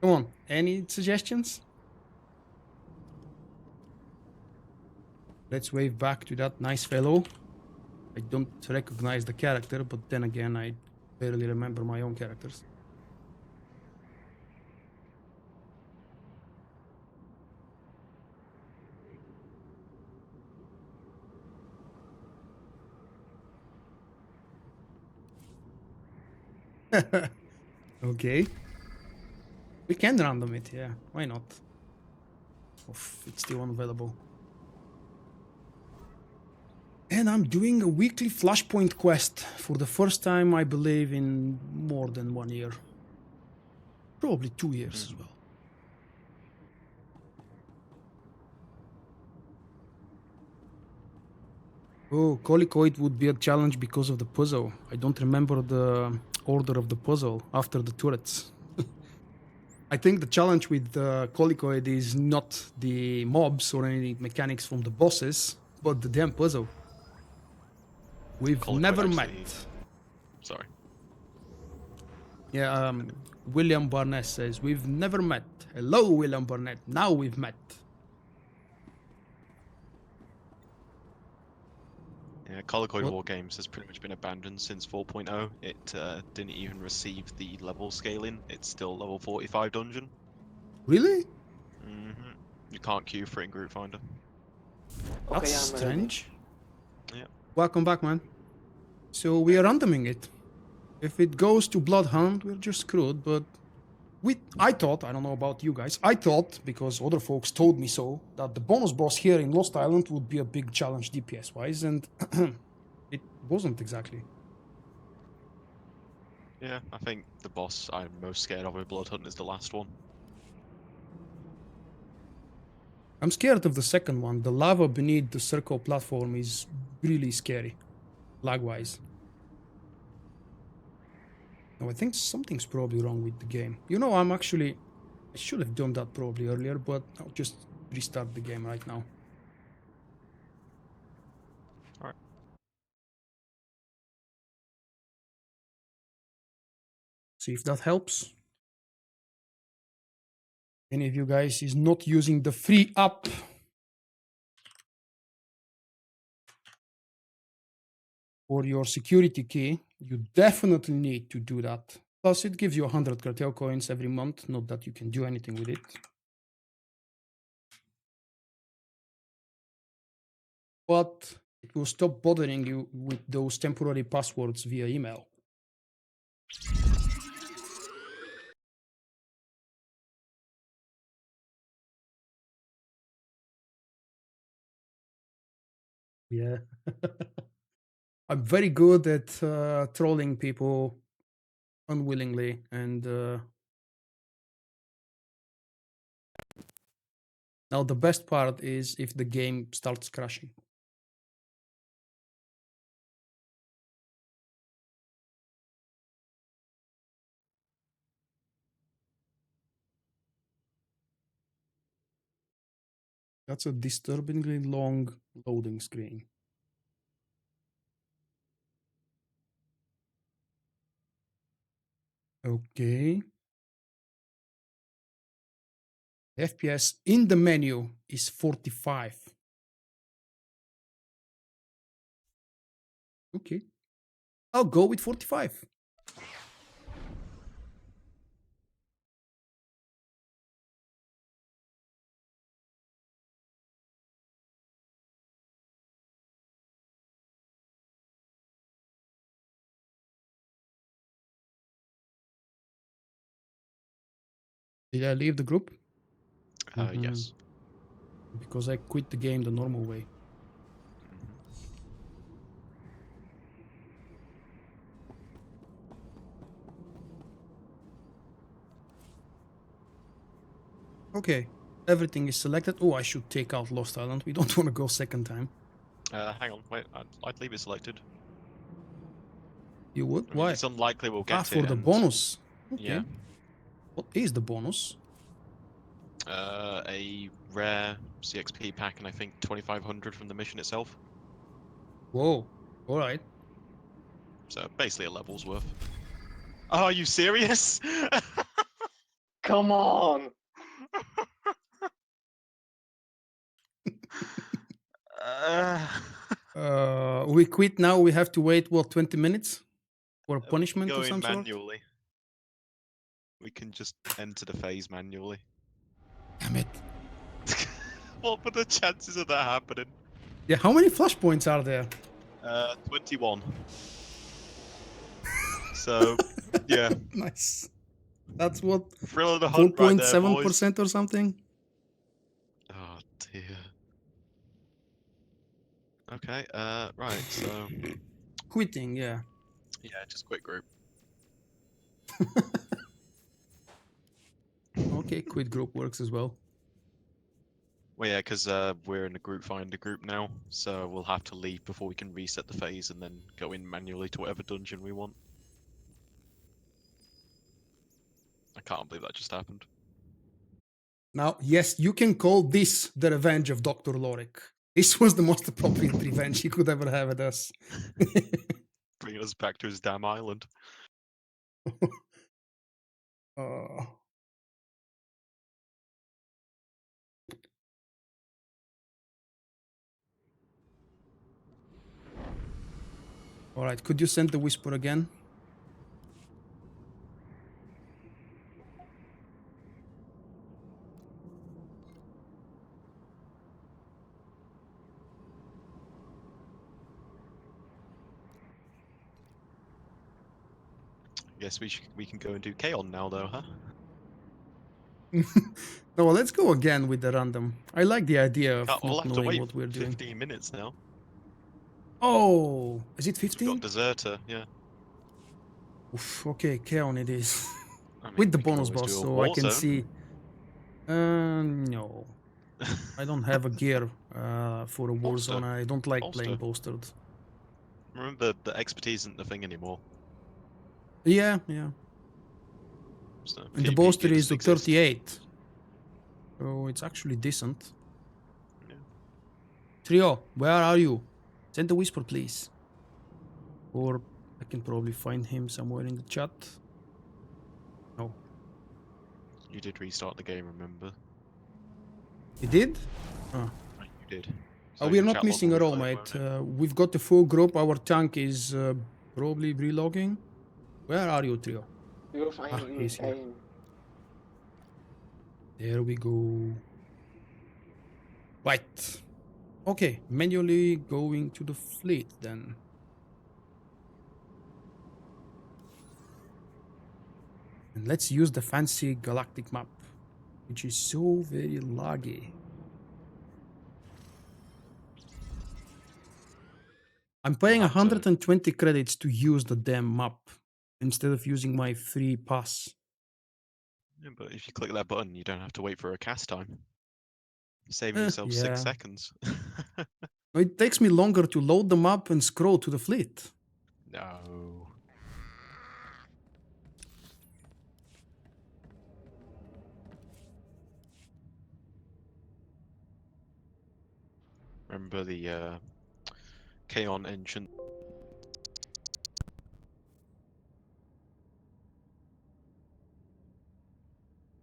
Come on, any suggestions? Let's wave back to that nice fellow. I don't recognize the character, but then again, I barely remember my own characters. Okay. We can random it, yeah. Why not? Oof, it's still unavailable. And I'm doing a weekly Flashpoint quest for the first time, I believe, in more than 1 year. Probably 2 years as well. Oh, Colicoid would be a challenge because of the puzzle. I don't remember the order of the puzzle after the turrets. I think the challenge with Colicoid is not the mobs or any mechanics from the bosses, but the damn puzzle. We've Colicoid never actually- met. Sorry. Yeah, William Barnett says, we've never met. Hello, William Barnett. Now we've met. Yeah, Colicoid What? War Games has pretty much been abandoned since 4.0. It didn't even receive the level scaling. It's still level 45 dungeon. Really? You can't queue for it in Group Finder. Okay, That's I'm strange. Yeah. Welcome back, man. So we are randoming it. If it goes to Bloodhound, we're just screwed, but I thought, I don't know about you guys, I thought, because other folks told me so, that the bonus boss here in Lost Island would be a big challenge DPS-wise, and it wasn't exactly. Yeah, I think the boss I'm most scared of with Blood Hunt is the last one. I'm scared of the second one. The lava beneath the circle platform is really scary, lag-wise. No, I think something's probably wrong with the game. You know, I should have done that probably earlier, but I'll just restart the game right now. Alright. See if that helps. Any of you guys is not using the free app. For your security key, you definitely need to do that. Plus, it gives you 100 cartel coins every month. Not that you can do anything with it. But it will stop bothering you with those temporary passwords via email. Yeah. I'm very good at trolling people unwillingly, and now the best part is if the game starts crashing. That's a disturbingly long loading screen. Okay. FPS in the menu is 45. Okay. I'll go with 45. Did I leave the group? Yes. Because I quit the game the normal way. Okay. Everything is selected. Oh, I should take out Lost Island. We don't want to go second time. Hang on, wait. I'd leave it selected. You would? I mean, Why? it's unlikely we'll get For it. the and- bonus. Okay. Yeah. What is the bonus? A rare CXP pack, and I think 2,500 from the mission itself. Whoa. All right. So basically a level's worth. Oh, are you serious? Come on! We quit now. We have to wait, what, 20 minutes? For a We can punishment go of in some sort? manually. We can just enter the phase manually. Damn it. What were the chances of that happening? Yeah, how many flashpoints are there? 21. So, yeah. Nice. That's what, Thrill of the hunt right there, boys. 4.7% or something? Oh, dear. Okay, right, so... Quitting, yeah. Yeah, just quit group. Okay, quit group works as well. Well, yeah, because we're in a group finder group now, so we'll have to leave before we can reset the phase and then go in manually to whatever dungeon we want. I can't believe that just happened. Now, yes, you can call this the revenge of Dr. Lorik. This was the most appropriate revenge he could ever have at us. Bringing us back to his damn island. Uh, all right, could you send the whisper again? Guess we can go and do Kaon now, though, huh? No, well, let's go again with the random. I like the idea of We'll not have to knowing wait what we're doing. 15 minutes now. Oh, is it We've 15? got Deserter, yeah. Oof, okay, Kaon it is. I mean, With the we can bonus always boss, do a so I can Warzone. see. No. I don't have a gear for a Bolster. Warzone. I don't like Bolster. playing bolstered. Remember, the expertise isn't the thing anymore. Yeah, yeah. So And the PvP bolster gear is doesn't the exist. 38. So it's actually decent. Yeah. Trio, where are you? Send a whisper, please. Or I can probably find him somewhere in the chat. No. You did restart the game, remember? He did? Oh. Right, you did. Oh, So we are your not chat log missing will at all, reflect, mate. won't it? We've got the full group. Our tank is probably relogging. Where are you, Trio? You'll find Ah, me he's here. Kaon. There we go. Right. Okay, manually going to the fleet then. And let's use the fancy galactic map, which is so very laggy. I'm paying You'll have to- 120 credits to use the damn map instead of using my free pass. Yeah, but if you click that button, you don't have to wait for a cast time. Saving Eh, yourself yeah. 6 seconds. It takes me longer to load the map and scroll to the fleet. No. Remember the Kaon entrance?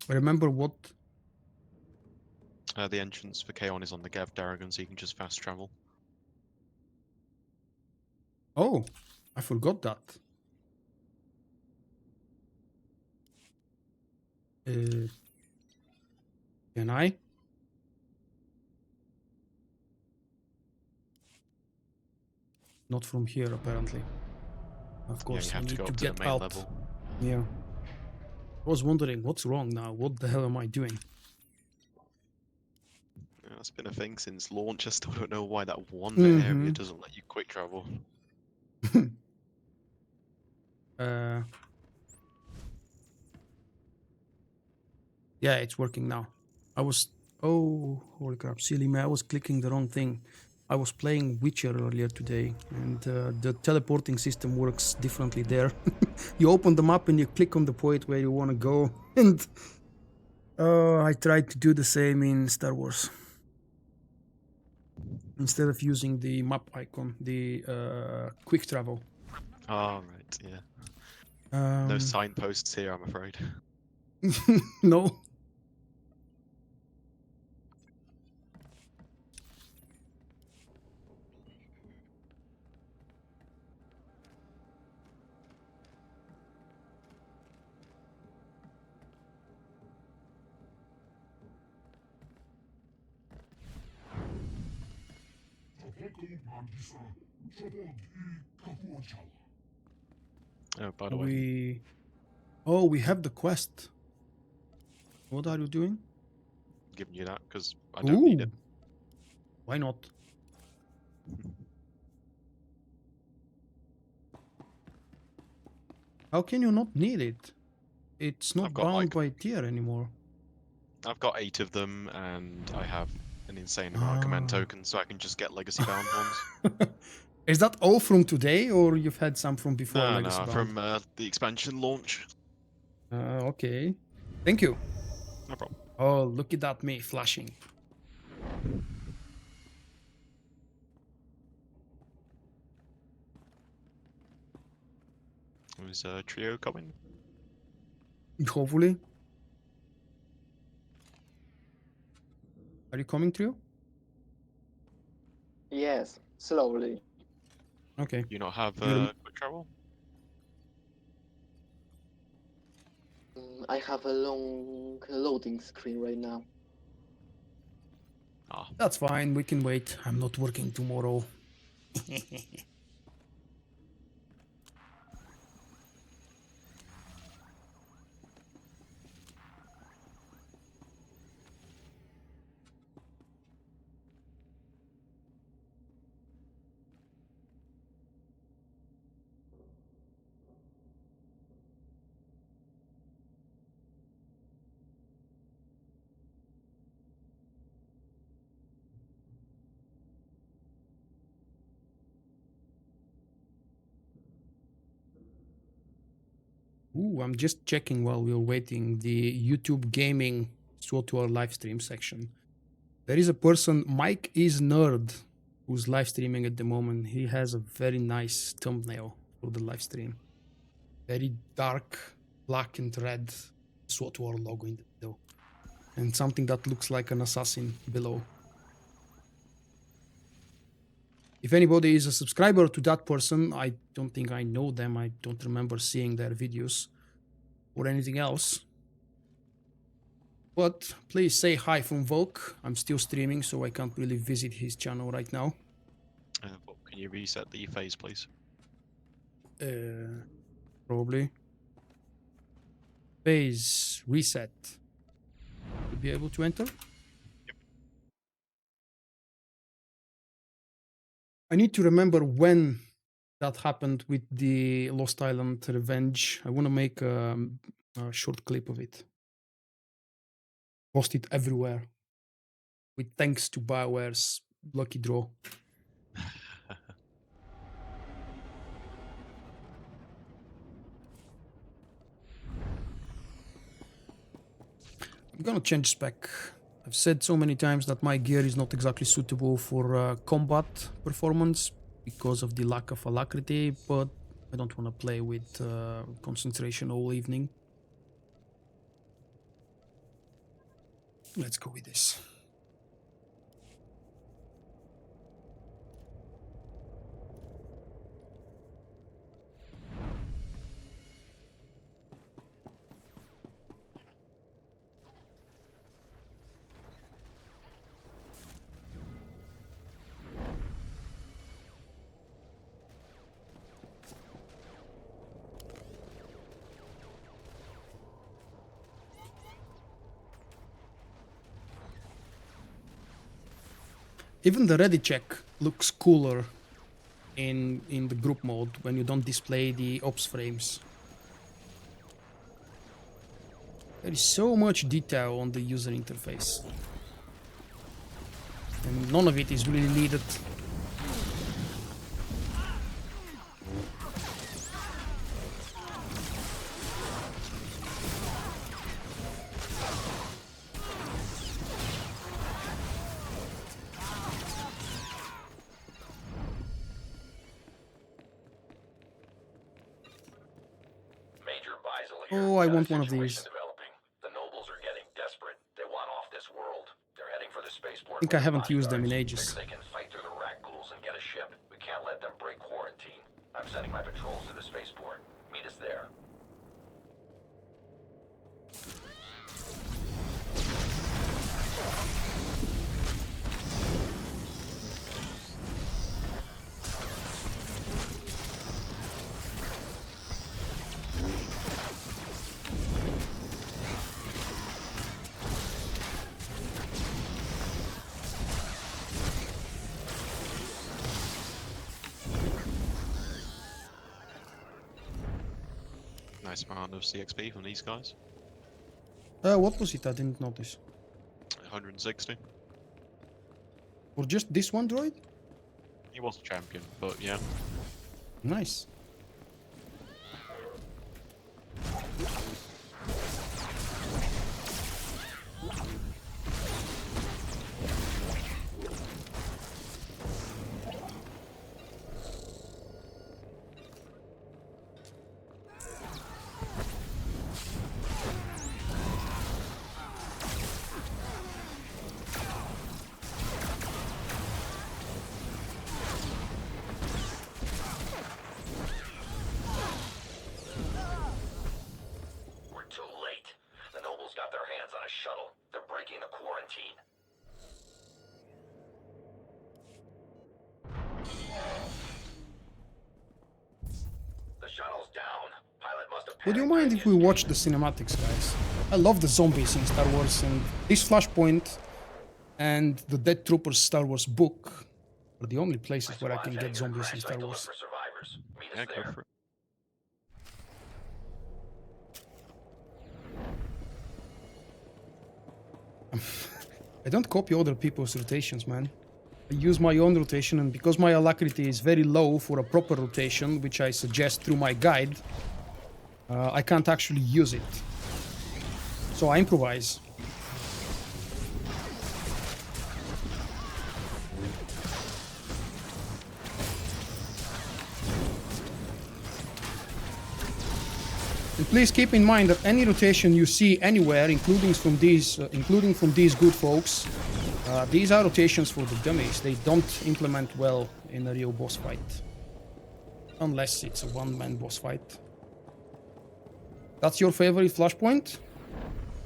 Remember what? The entrance for Kaon is on the Gav Darragon, so you can just fast travel. Oh, I forgot that. Can I? Not from here, apparently. Of course, Yeah, I you have to need go to up to the get main out. level. Yeah. I was wondering what's wrong now. What the hell am I doing? Yeah, that's been a thing since launch. I still don't know why that one Mhm. area doesn't let you quick travel. Yeah, it's working now. Oh, holy crap, silly me. I was clicking the wrong thing. I was playing Witcher earlier today, and the teleporting system works differently there. You open the map and you click on the point where you want to go, and I tried to do the same in Star Wars. Instead of using the map icon, the quick travel. Oh, right, yeah. No Um, signposts here, I'm afraid. no. Oh, by the way, We have the quest. What are you doing? I'm giving you that because I don't need it. Why not? How can you not need it? It's not I've got, bound like- by tier anymore. I've got 8 of them, and I have an insane amount of command tokens, so I can just get legacy bound ones. Is that all from today, or you've had some from before No, Legacy no, Bound? from the expansion launch. Okay. Thank you. No problem. Oh, look at that, me flashing. Is Trio coming? Hopefully. Are you coming through? Yes, slowly. Okay. You not have You're- quick travel? I have a long loading screen right now. Ah, That's fine. We can wait. I'm not working tomorrow. Ooh, I'm just checking while we're waiting the YouTube gaming SWTOR live stream section. There is a person, Mike is Nerd, who's live streaming at the moment. He has a very nice thumbnail for the live stream. Very dark, black and red SWTOR logo in the middle. And something that looks like an assassin below. If anybody is a subscriber to that person, I don't think I know them. I don't remember seeing their videos or anything else. But please say hi from Vulkk. I'm still streaming, so I can't really visit his channel right now. but can you reset the phase, please? Probably. Phase reset. To be able to enter? I need to remember when that happened with the Lost Island Revenge. I want to make a short clip of it. Post it everywhere. With thanks to BioWare's lucky draw. I'm gonna change spec. I've said so many times that my gear is not exactly suitable for combat performance because of the lack of alacrity, but I don't want to play with concentration all evening. Let's go with this. Even the ready check looks cooler in the group mode when you don't display the ops frames. There is so much detail on the user interface. And none of it is really needed. Oh, I want one of these. The nobles are getting desperate. They want off this world. They're heading for the spaceport. I think I haven't used them in ages. They can fight through the rat ghouls and get a ship. We can't let them break quarantine. I'm sending my patrols to the spaceport. Meet us there. Nice amount of CXP from these guys. What was it? I didn't notice. 160. For just this one droid? He was a champion, but yeah. Nice. Would you mind if we watch the cinematics, guys? I love the zombies in Star Wars, and this Flashpoint and the Dead Troopers Star Wars book are the only places where I can get zombies in Star Wars. Yeah, go for it. I don't copy other people's rotations, man. I use my own rotation, and because my alacrity is very low for a proper rotation, which I suggest through my guide, I can't actually use it. So I improvise. And please keep in mind that any rotation you see anywhere, including from these good folks, these are rotations for the dummies. They don't implement well in a real boss fight, unless it's a one-man boss fight. That's your favorite Flashpoint?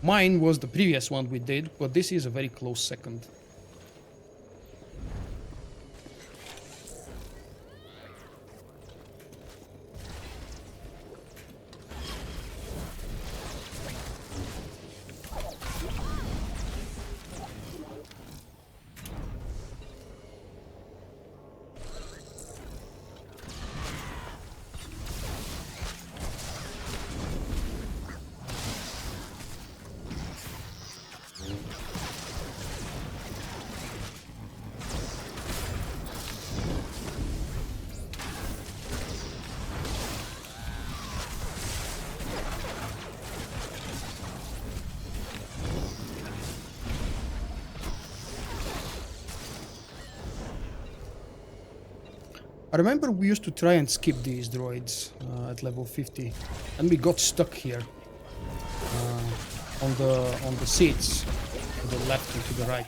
Mine was the previous one we did, but this is a very close second. I remember we used to try and skip these droids at level 50, and we got stuck here on the seats to the left and to the right.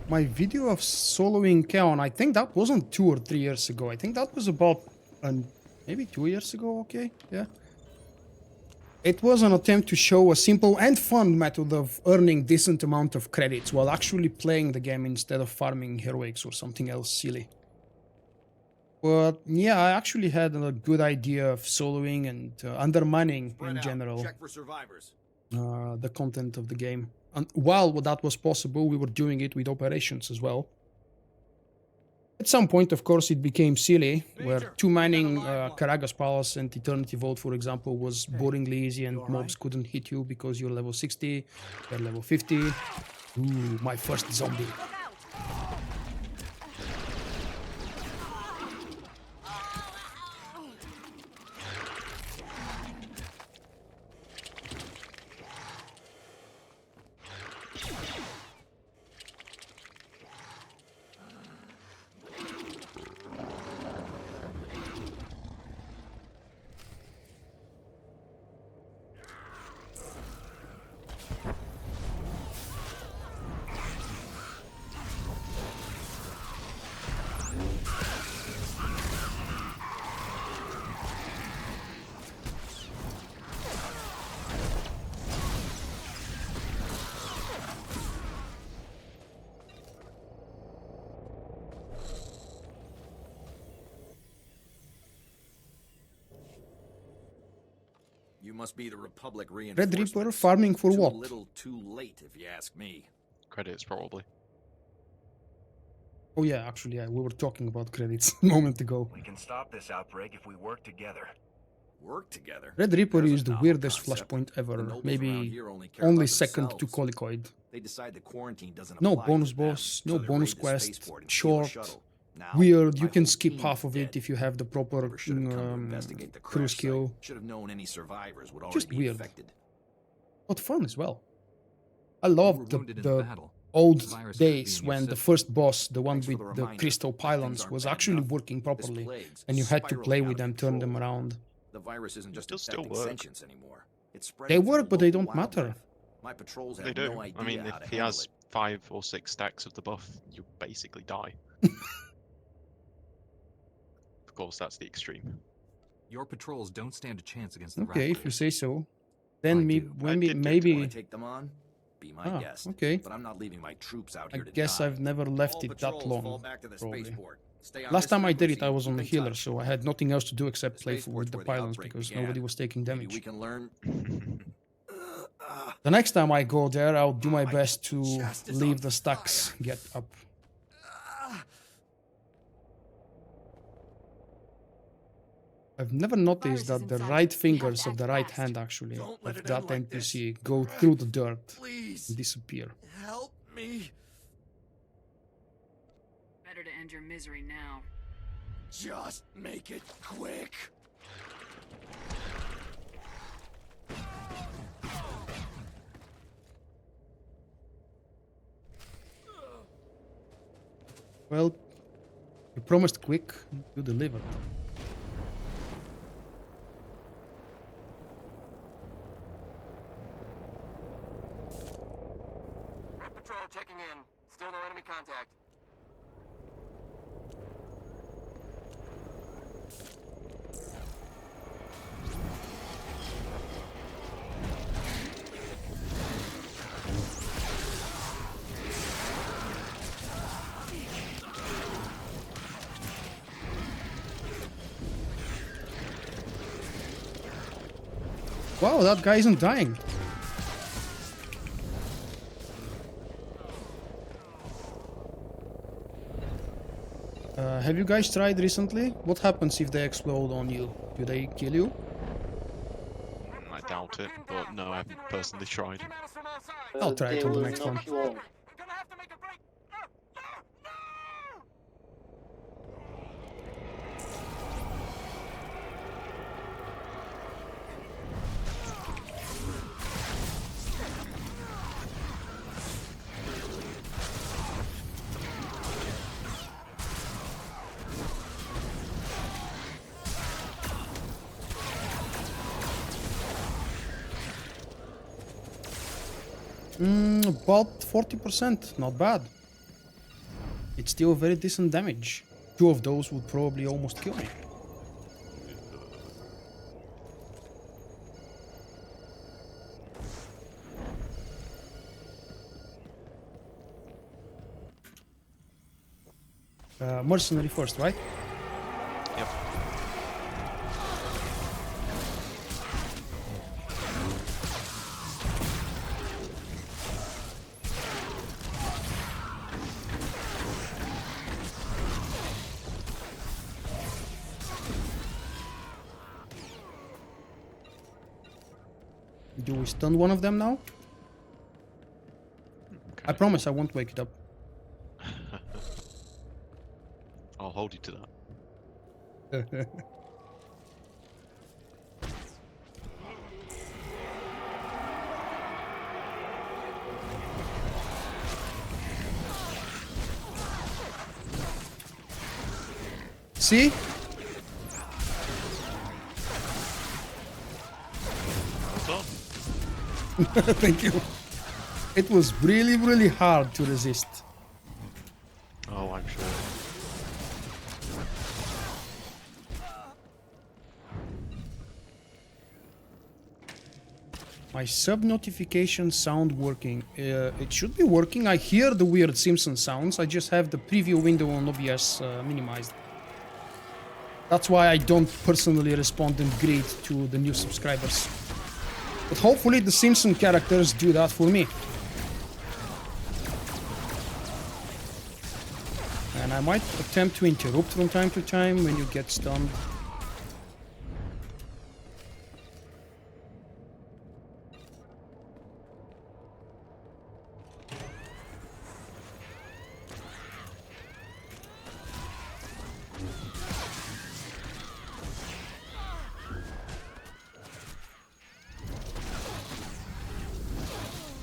My video of soloing Kaon, I think that wasn't 2 or 3 years ago. I think that was about maybe 2 years ago, okay, yeah. It was an attempt to show a simple and fun method of earning decent amount of credits while actually playing the game instead of farming heroics or something else silly. But yeah, I actually had a good idea of soloing and undermining in general the content of the game. And while that was possible, we were doing it with operations as well. At some point, of course, it became silly, where two-manning Karaga's Palace and Eternity Vault, for example, was boringly easy and mobs couldn't hit you because you're level 60, they're level 50. Ooh, my first zombie. You must be the Republic Red reinforcements. Reaper farming for Too what? little, too late, if you ask me. Credits, probably. Oh yeah, actually, yeah, we were talking about credits a moment ago. We can stop this outbreak if we work together. Work together. Red Reaper There's a is the novel weirdest concept. flashpoint The ever, nobles around maybe here only care only about second to themselves. Colicoid. They decide the quarantine doesn't No apply bonus to them, boss, so no they bonus raid the quest, spaceport and steal a short, shuttle. Now, weird, my you can whole skip team half is of it dead. if you have the proper Whoever should have come to investigate the crew crash site skill. should have known any survivors would already Just be weird. infected. But fun as well. I You were love wounded in the battle. old The virus could be days in your when the system. first boss, the one Thanks for with the the reminder. crystal Things pylons, aren't was bad actually enough. working This properly, plague's and you had to spiraling play out with of them, turn them control. around. The virus isn't just They'll still infecting work. sentients anymore. It's They spreading to work, the but they local don't matter. wildlife. My patrols They have do. no idea I mean, how to if he handle has it. 5 or 6 stacks of the buff, you basically die. Of course, that's the extreme. Your patrols don't stand a chance against the Okay, if you Rattlers. say so. Then I me, do. when I we did get to maybe. Want to take them on? Be my Ah, guest. okay. But I'm not leaving my troops out I here to guess die. I've never left All it that patrols fall long. back to the Probably. spaceport. Stay on Last this time I did it, frequency I and was on keep the in healer, touch. so I had nothing else to do except The play spaceport's with the where the pylons outbreak because began. nobody was taking Maybe damage. we can learn. The next time I go there, I'll do my My best to chest is leave on the stacks get up. I've never noticed Virus is that the inside. right We have fingers to of the act right fast. hand actually Don't let of it end that like NPC this. go through the dirt Please, and disappear. help me. Better to end your misery now. Just make it quick. Well, you promised quick, you delivered. Red Patrol checking in. Still no enemy contact. Wow, that guy isn't dying. Have you guys tried recently? What happens if they explode on you? Do they kill you? I doubt it, but no, I haven't personally tried. I'll try it They on the will next knock one. you off. Gonna have to make a break. No! About 40%, not bad. It's still very decent damage. 2 of those would probably almost kill me. Mercenary first, right? Yep. Do we stun one of them now? I promise I won't wake it up. I'll hold you to that. See? Well done. Thank you. It was really, really hard to resist. Oh, I'm sure. My sub notification sound working. It should be working. I hear the weird Simpson sounds. I just have the preview window on OBS minimized. That's why I don't personally respond and greet to the new subscribers. But hopefully the Simpson characters do that for me. And I might attempt to interrupt from time to time when you get stunned.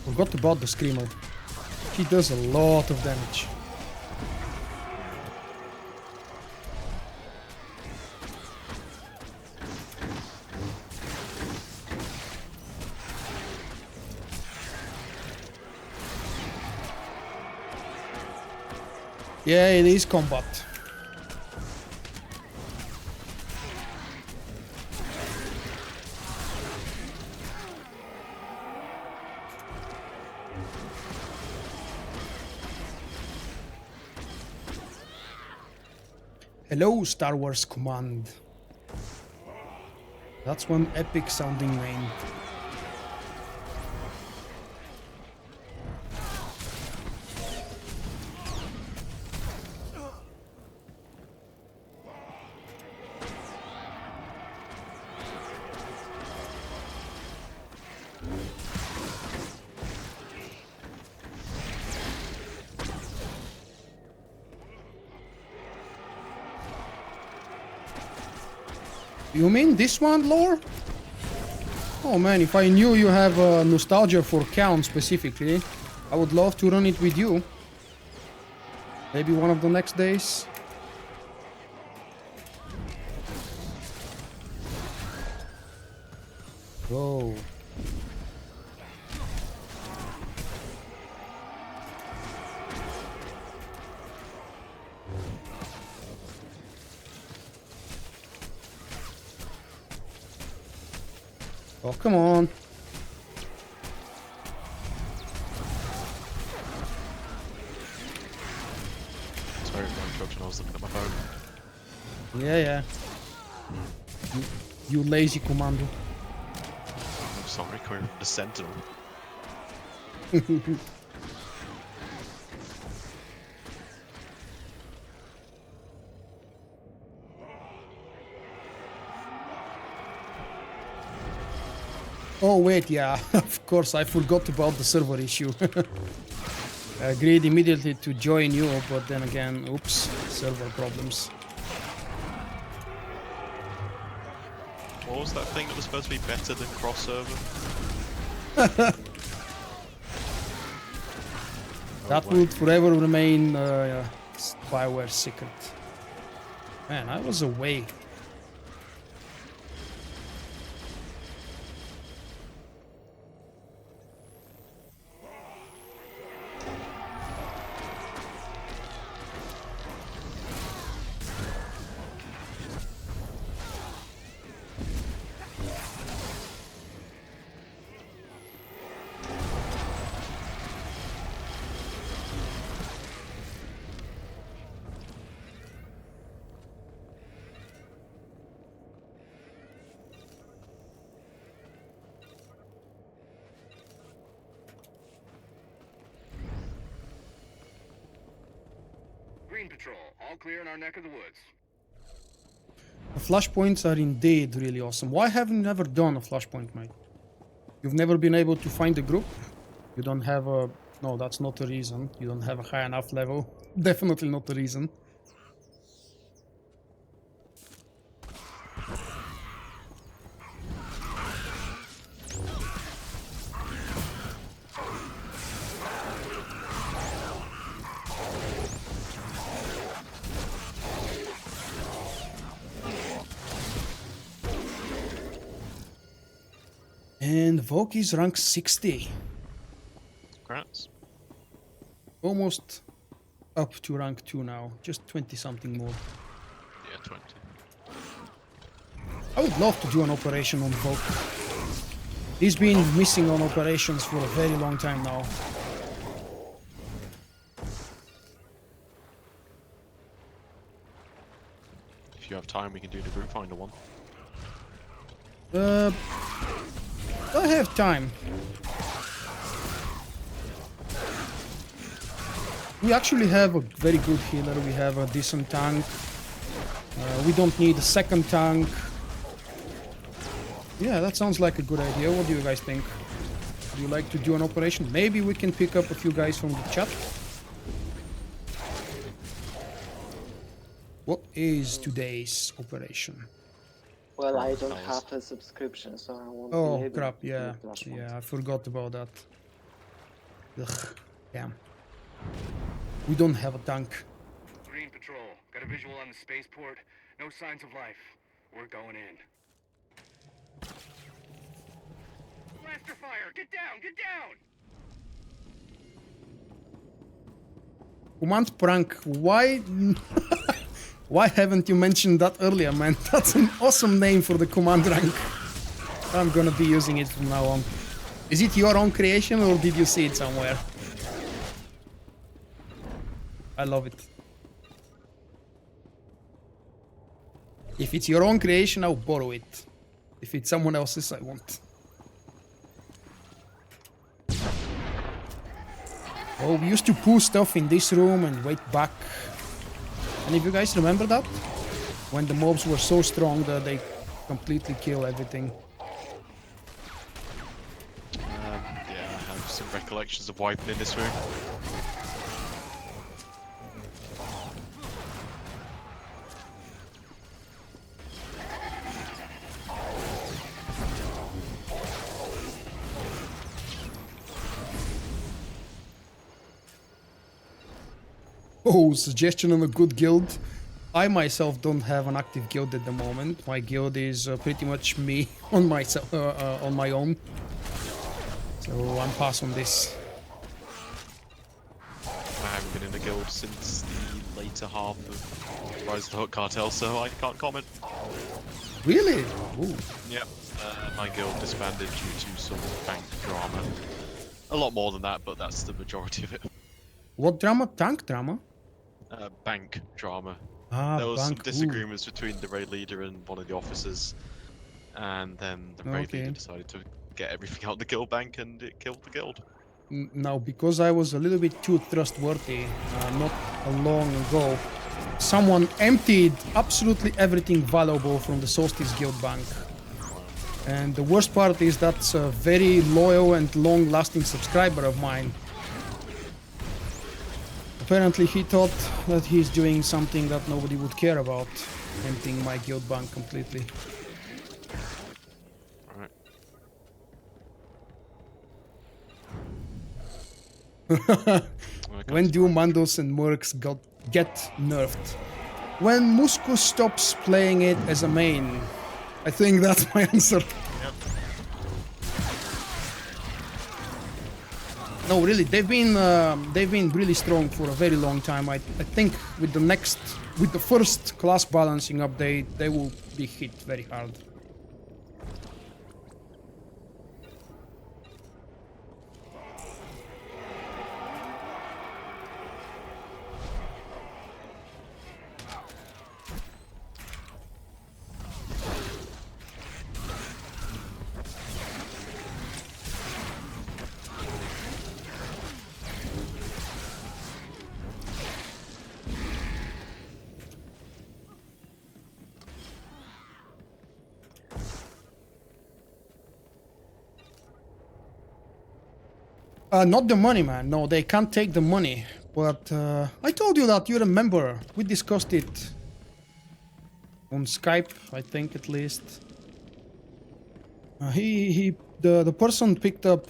Forgot about the Screamer. He does a lot of damage. Yeah, it is combat. Hello, Star Wars Command. That's one epic sounding name. You mean this one, lore? Oh man, if I knew you have nostalgia for Kaon specifically, I would love to run it with you. Maybe one of the next days. Whoa. Oh, come on. Sorry, I was looking at my phone. Yeah. You lazy commando. I'm sorry, coming from the Sentinel. Oh wait, yeah, of course I forgot about the server issue. I agreed immediately to join you, but then again, oops, server problems. What was that thing that was supposed to be better than crossover? That would forever remain Bioware secret. Man, I was away. Green Patrol, all clear in our neck of the woods. The flashpoints are indeed really awesome. Why haven't you never done a flashpoint, mate? You've never been able to find a group? You don't have a... No, that's not the reason. You don't have a high enough level. Definitely not the reason. And Vulkk is rank 60. Congrats. Almost up to rank 2 now. Just 20 something more. Yeah, 20. I would love to do an operation on Vulkk. He's been missing on operations for a very long time now. If you have time, we can do the group finder one. I have time. We actually have a very good healer. We have a decent tank. We don't need a second tank. Yeah, that sounds like a good idea. What do you guys think? Would you like to do an operation? Maybe we can pick up a few guys from the chat. What is today's operation? Well, I don't have a subscription, so I won't be Oh able crap, to yeah. do Flashpoints. Yeah, I forgot about that. Ugh, damn. We don't have a tank. Green Patrol, got a visual on the spaceport. No signs of life. We're going in. Blaster fire! Get down! Get down! Command prank, why... Why haven't you mentioned that earlier, man? That's an awesome name for the command rank. I'm gonna be using it from now on. Is it your own creation or did you see it somewhere? I love it. If it's your own creation, I'll borrow it. If it's someone else's, I won't. Oh, we used to pull stuff in this room and wait back. And if you guys remember that? When the mobs were so strong that they completely kill everything. Yeah, I have some recollections of wiping in this room. Oh, suggestion on a good guild. I myself don't have an active guild at the moment. My guild is pretty much me on myself, on my own. So I'm pass on this. I haven't been in a guild since the later half of Rise of the Hook Cartel, so I can't comment. Really? Ooh. Yep. My guild disbanded due to some bank drama. A lot more than that, but that's the majority of it. What drama? Tank drama? Bank drama. Ah, There was some bank. disagreements between the raid leader and one of the officers, and then the raid leader decided to get everything out of the guild bank, and it killed the guild. Now, because I was a little bit too trustworthy, not long ago, someone emptied absolutely everything valuable from the Solstice Guild bank. And the worst part is that's a very loyal and long-lasting subscriber of mine. Apparently he thought that he's doing something that nobody would care about, emptying my guild bank completely. When do Mandos and Mercs get nerfed? When Musco stops playing it as a main. I think that's my answer. Yep. No, really, they've been really strong for a very long time. I think with the first class balancing update, they will be hit very hard. Not the money, man. No, they can't take the money. But I told you that, you remember. We discussed it on Skype, I think at least. The person picked up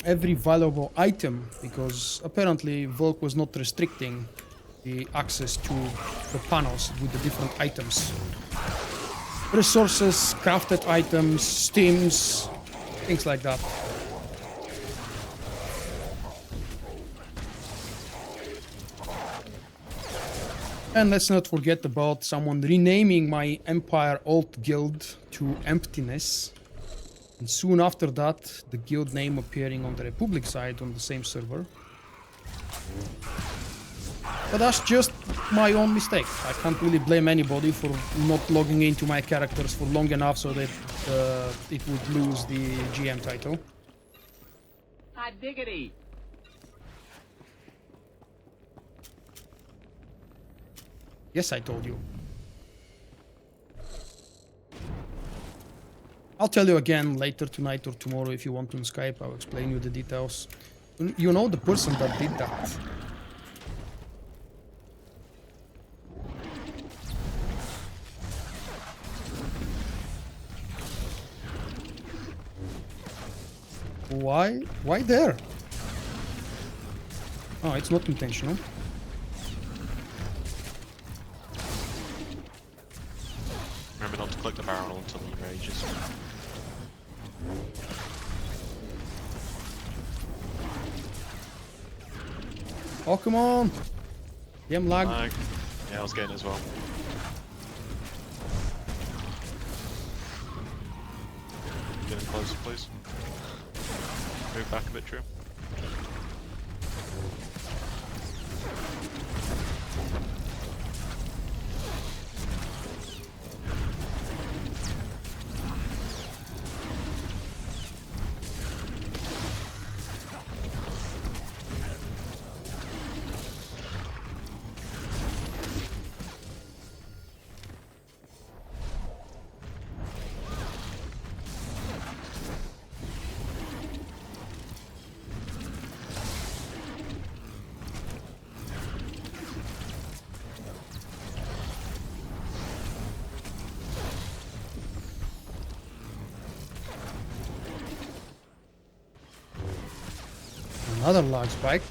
every valuable item because apparently Vulkk was not restricting the access to the panels with the different items. Resources, crafted items, steams, things like that. And let's not forget about someone renaming my Empire Alt Guild to Emptiness. And soon after that, the guild name appearing on the Republic side on the same server. But that's just my own mistake. I can't really blame anybody for not logging into my characters for long enough so that it would lose the GM title. Hot diggity! Yes, I told you. I'll tell you again later tonight or tomorrow if you want on Skype. I'll explain you the details. You know the person that did that. Why? Why there? Oh, it's not intentional. Remember not to click the barrel until he rages. Oh, come on! Game lag. Yeah, I was getting it as well. Getting closer, please. Move back a bit, Drew. Another lag spike.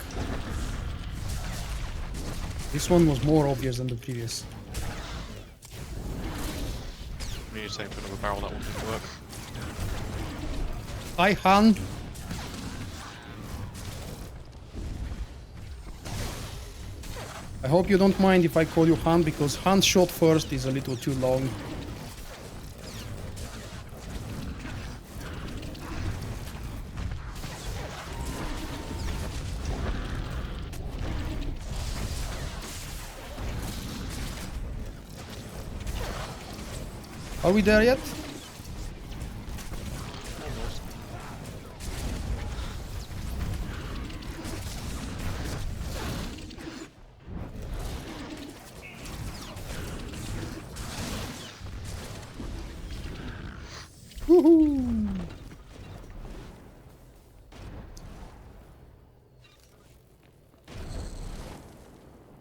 This one was more obvious than the previous. We need to take for another barrel, that one didn't work. Hi, Han. I hope you don't mind if I call you Han, because Han's shot first is a little too long. Are we there yet? Woohoo!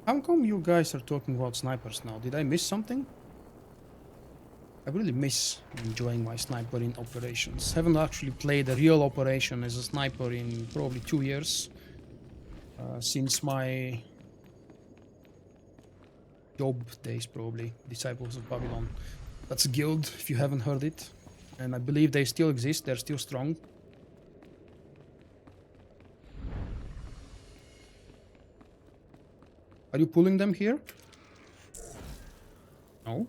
How come you guys are talking about snipers now? Did I miss something? I really miss enjoying my sniper in operations. Haven't actually played a real operation as a sniper in probably 2 years. Since my job days, probably. Disciples of Babylon. That's a guild, if you haven't heard it. And I believe they still exist, they're still strong. Are you pulling them here? No?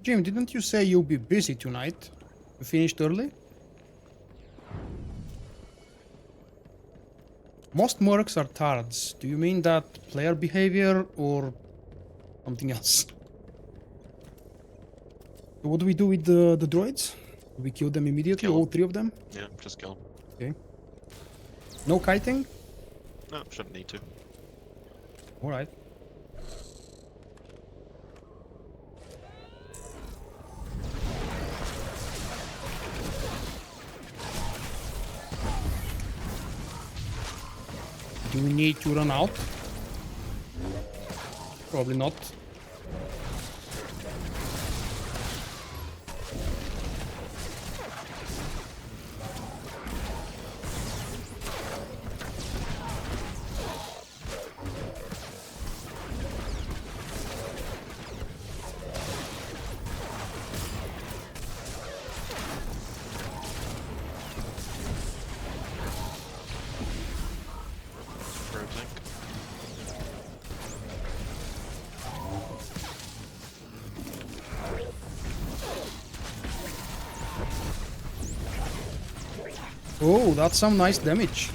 Jim, didn't you say you'll be busy tonight? You finished early? Most mercs are tards. Do you mean that player behavior or something else? So what do we do with the droids? Do we kill them immediately, all 3 of them? Yeah, just kill them. Okay. No kiting? No, shouldn't need to. Alright. Do we need to run out? Probably not. Oh, that's some nice damage.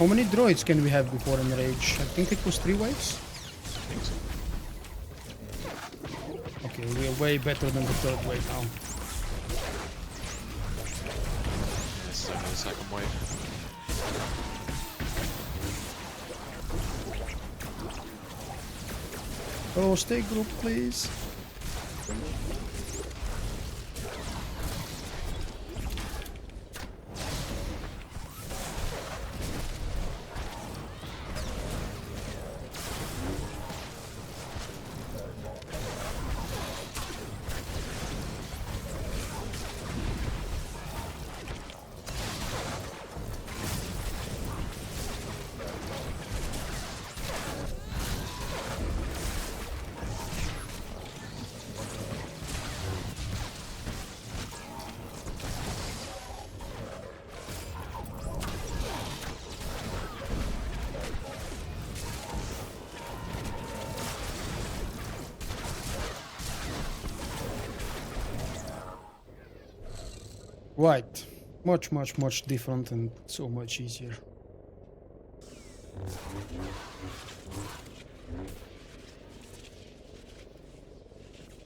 How many droids can we have before enrage? I think it was 3 waves. I think so. Okay, we are way better than the 3rd wave now. Yeah, this is only the 2nd wave. Oh, stay group, please. Right. Much different and so much easier.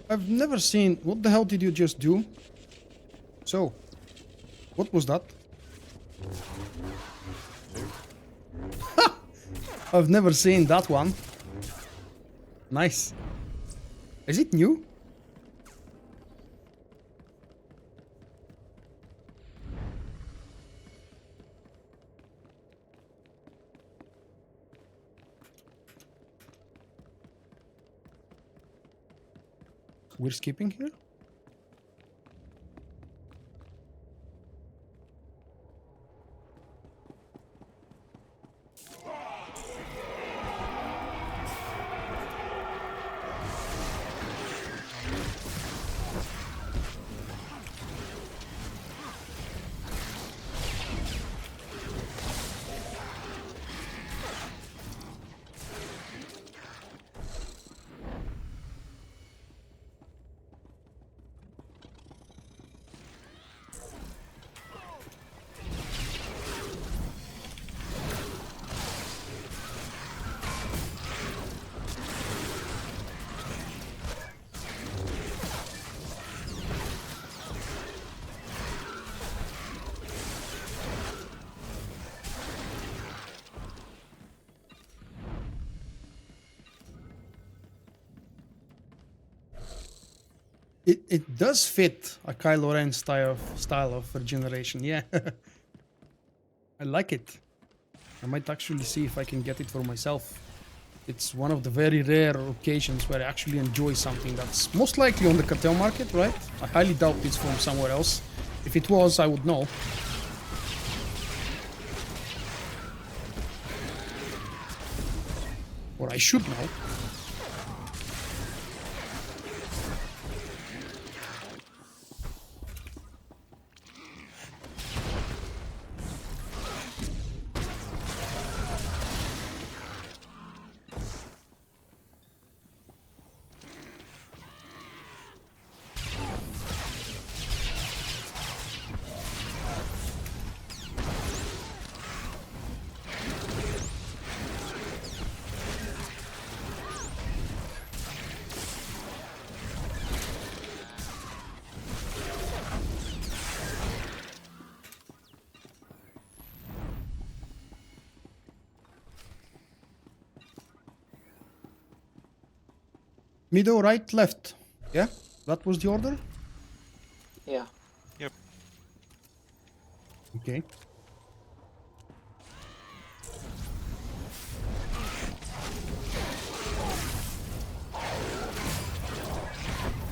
I've never seen... What the hell did you just do? So, what was that? I've never seen that one. Nice. Is it new? We're skipping here? It does fit a Kylo Ren style of regeneration, yeah. I like it. I might actually see if I can get it for myself. It's one of the very rare occasions where I actually enjoy something that's most likely on the cartel market, right? I highly doubt it's from somewhere else. If it was, I would know. Or I should know. Middle, right, left. Yeah? That was the order? Yeah. Yep. Okay.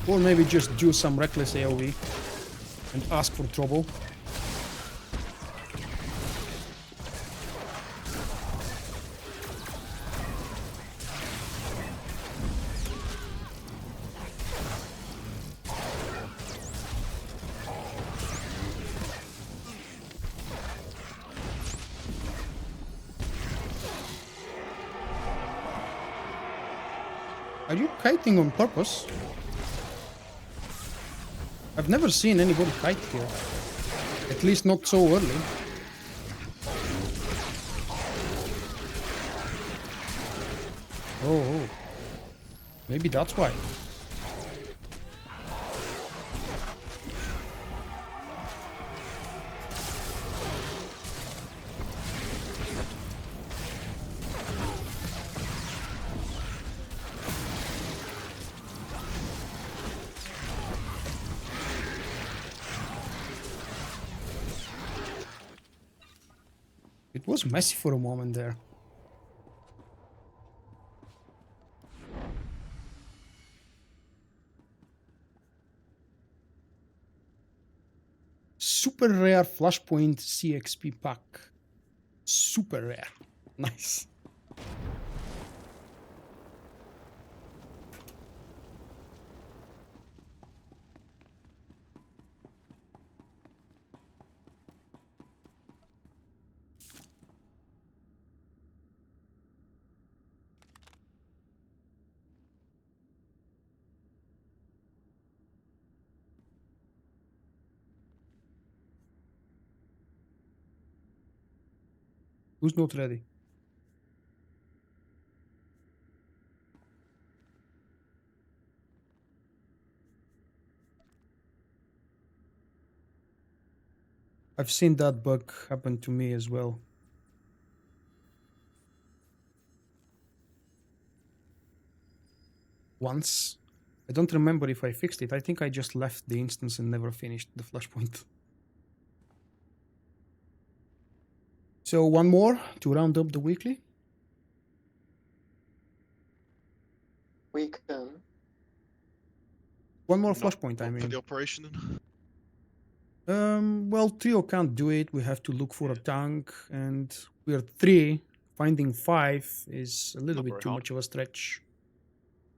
Or maybe just do some reckless AoE and ask for trouble. Are you kiting on purpose? I've never seen anybody kite here. At least not so early. Oh. Maybe that's why. It was messy for a moment there. Super rare Flashpoint CXP pack. Super rare. Nice. Who's not ready? I've seen that bug happen to me as well. Once. I don't remember if I fixed it. I think I just left the instance and never finished the flashpoint. So one more to round up the weekly. We can. One more Not flashpoint, I up for mean. the operation then? Well, trio can't do it. We have to look for a tank, and we're 3. Finding 5 is a little Not bit very too hard. much of a stretch.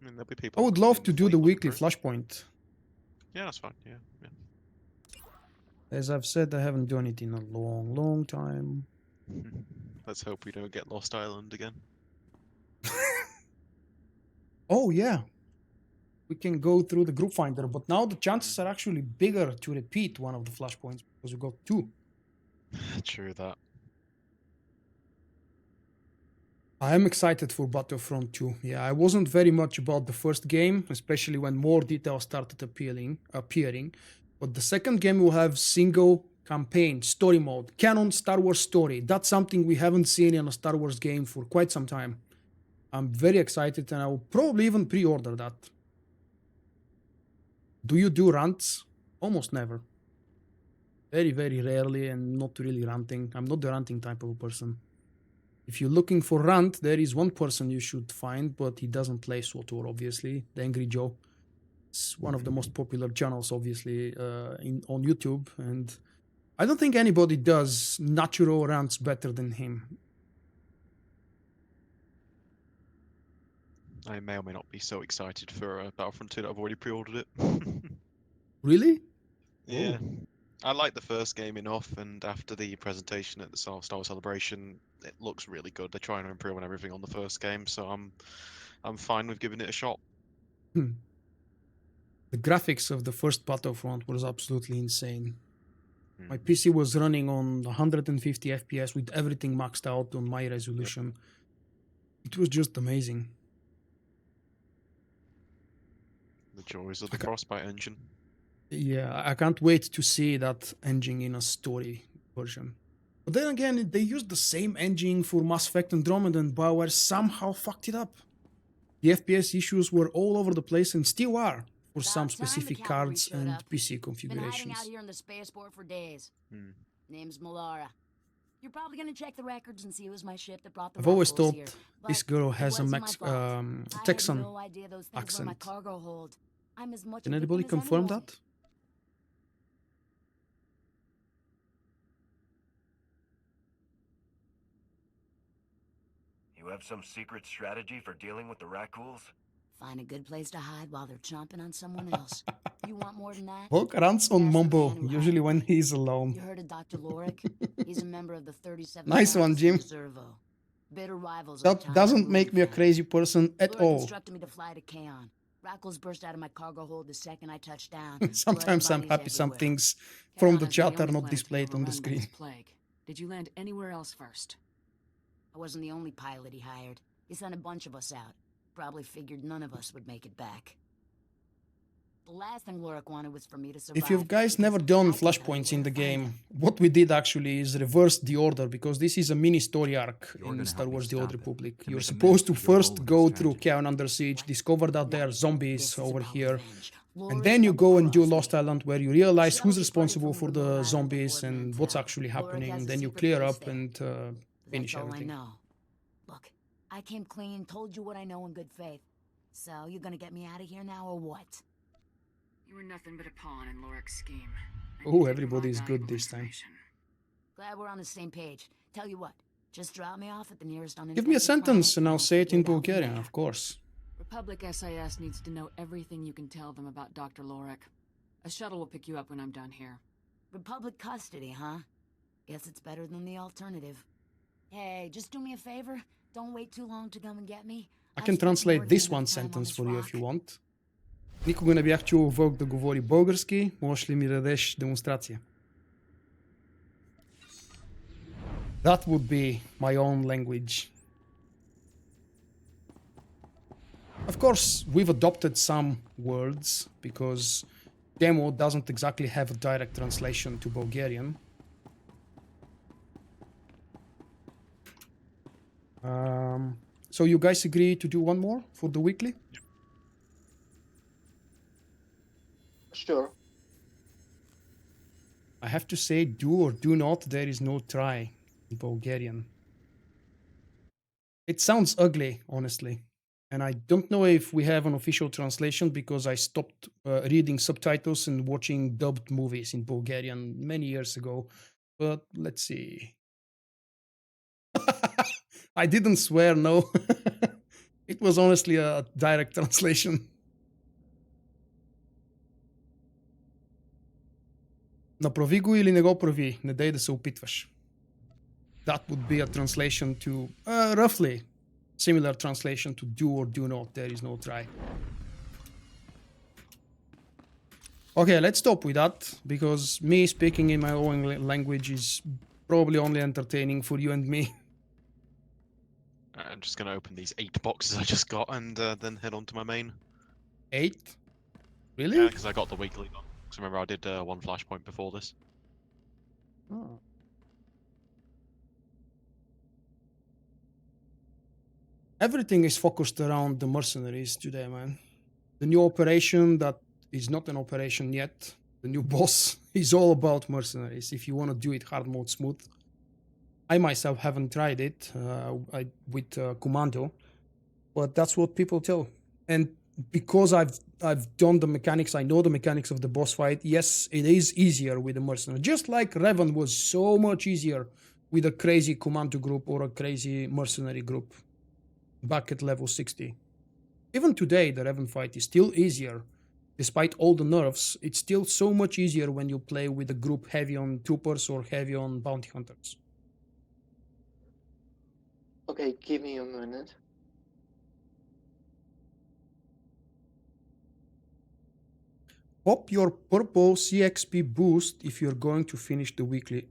I mean, there'll be I people. would love in to do fleet the looking weekly for it. flashpoint. Yeah, that's fine. Yeah. As I've said, I haven't done it in a long, long time. Let's hope we don't get Lost Island again. Oh, yeah. We can go through the group finder, but now the chances are actually bigger to repeat one of the flashpoints because we got 2. True that. I am excited for Battlefront 2. Yeah, I wasn't very much about the first game, especially when more details started appearing. But the second game will have single campaign, story mode, canon Star Wars story. That's something we haven't seen in a Star Wars game for quite some time. I'm very excited and I will probably even pre-order that. Do you do rants? Almost never. Very, very rarely and not really ranting. I'm not the ranting type of a person. If you're looking for rant, there is one person you should find, but he doesn't play SWTOR, obviously. The Angry Joe. It's one of the most popular channels, obviously, on YouTube. And I don't think anybody does natural rants better than him. I may or may not be so excited for Battlefront 2 that I've already pre-ordered it. Really? Yeah. I liked the first game enough, and after the presentation at the Star Wars Celebration, it looks really good. They're trying to improve on everything on the first game, so I'm fine with giving it a shot. The graphics of the first Battlefront was absolutely insane. My PC was running on 150 FPS with everything maxed out on my resolution. It was just amazing. The joys of the Frostbite engine. Yeah, I can't wait to see that engine in a story version. But then again, they used the same engine for Mass Effect Andromeda, and BioWare somehow fucked it up. The FPS issues were all over the place and still are for some specific cards and PC configurations. Been hiding out here in the spaceport for days. Name's Melara. You're probably gonna check the records and see it was my ship that brought the I've always Raffles thought here, this but girl it has a wasn't my fault. Texan I had no idea those things were my accent. cargo hold. I'm as much Can a anybody victim as confirm anyone. that? You have some secret strategy for dealing with the Rackools? Find a good place to hide while they're chomping on someone else. You want more than that? Vulkk runs on Ask the Mumbo, man who usually hired when me. he's alone. You heard of Dr. Lorick? He's a member of the 37th Nice one, Faculty Jim. Servo. Bitter rivals That doesn't make me a crazy person at Lorick all. instructed me to fly to Kaon. Rackles burst out of my cargo hold the second I touched down. Sometimes I'm happy some things from the chat are not displayed on the screen. Plague. Did you land anywhere else first? I wasn't the only pilot he hired. He sent a bunch of us out. probably figured none of us would make it back. The last thing Vulkk wanted was for me to survive. If you guys never done flashpoints in the game, what we did actually is reverse the order, because this is a mini story arc in Star Wars The Old Republic. You're supposed to first go through Kaon Under Siege, discover that there are zombies over here, and then you go and do Lost Island, where you realize who's responsible for the zombies and what's actually happening. Then you clear up and finish everything. That's all I know. Look, I came clean, told you what I know in good faith. So, you gonna get me out of here now or what? You were nothing but a pawn in Lorik's scheme. Oh, everybody's good this time. Glad we're on the same page. Tell you what, just drop me off at the nearest uninfected Give me a sentence planet and I'll say it in figure out from Bulgarian, there. of course. Republic SIS needs to know everything you can tell them about Dr. Lorik. A shuttle will pick you up when I'm done here. Republic custody, huh? Guess it's better than the alternative. Hey, just do me a favor. Don't wait too long to come and get me. I can translate this one sentence for you if you want. Никога не бях чувал Vulkk да говори български, можеш ли ми дадеш демонстрация? That would be my own language. Of course, we've adopted some words, because demo doesn't exactly have a direct translation to Bulgarian. So you guys agree to do one more for the weekly? Sure. I have to say, do or do not, there is no try in Bulgarian. It sounds ugly, honestly. And I don't know if we have an official translation, because I stopped reading subtitles and watching dubbed movies in Bulgarian many years ago. But let's see. I didn't swear, no. It was honestly a direct translation. Направи го или не го прави, не дай да се опитваш. That would be a translation to, roughly, similar translation to do or do not, there is no try. Okay, let's stop with that, because me speaking in my own language is probably only entertaining for you and me. I'm just going to open these 8 boxes I just got and then head on to my main. 8? Really? Yeah, because I got the weekly one. Because remember I did one flashpoint before this. Oh. Everything is focused around the mercenaries today, man. The new operation that is not an operation yet, the new boss, is all about mercenaries. If you want to do it hard mode smooth. I myself haven't tried it with Commando, but that's what people tell. And because I've done the mechanics, I know the mechanics of the boss fight. Yes, it is easier with a mercenary. Just like Revan was so much easier with a crazy Commando group or a crazy mercenary group back at level 60. Even today, the Revan fight is still easier. Despite all the nerfs, it's still so much easier when you play with a group heavy on troopers or heavy on bounty hunters. Okay, give me a minute. Pop your purple CXP boost if you're going to finish the weekly.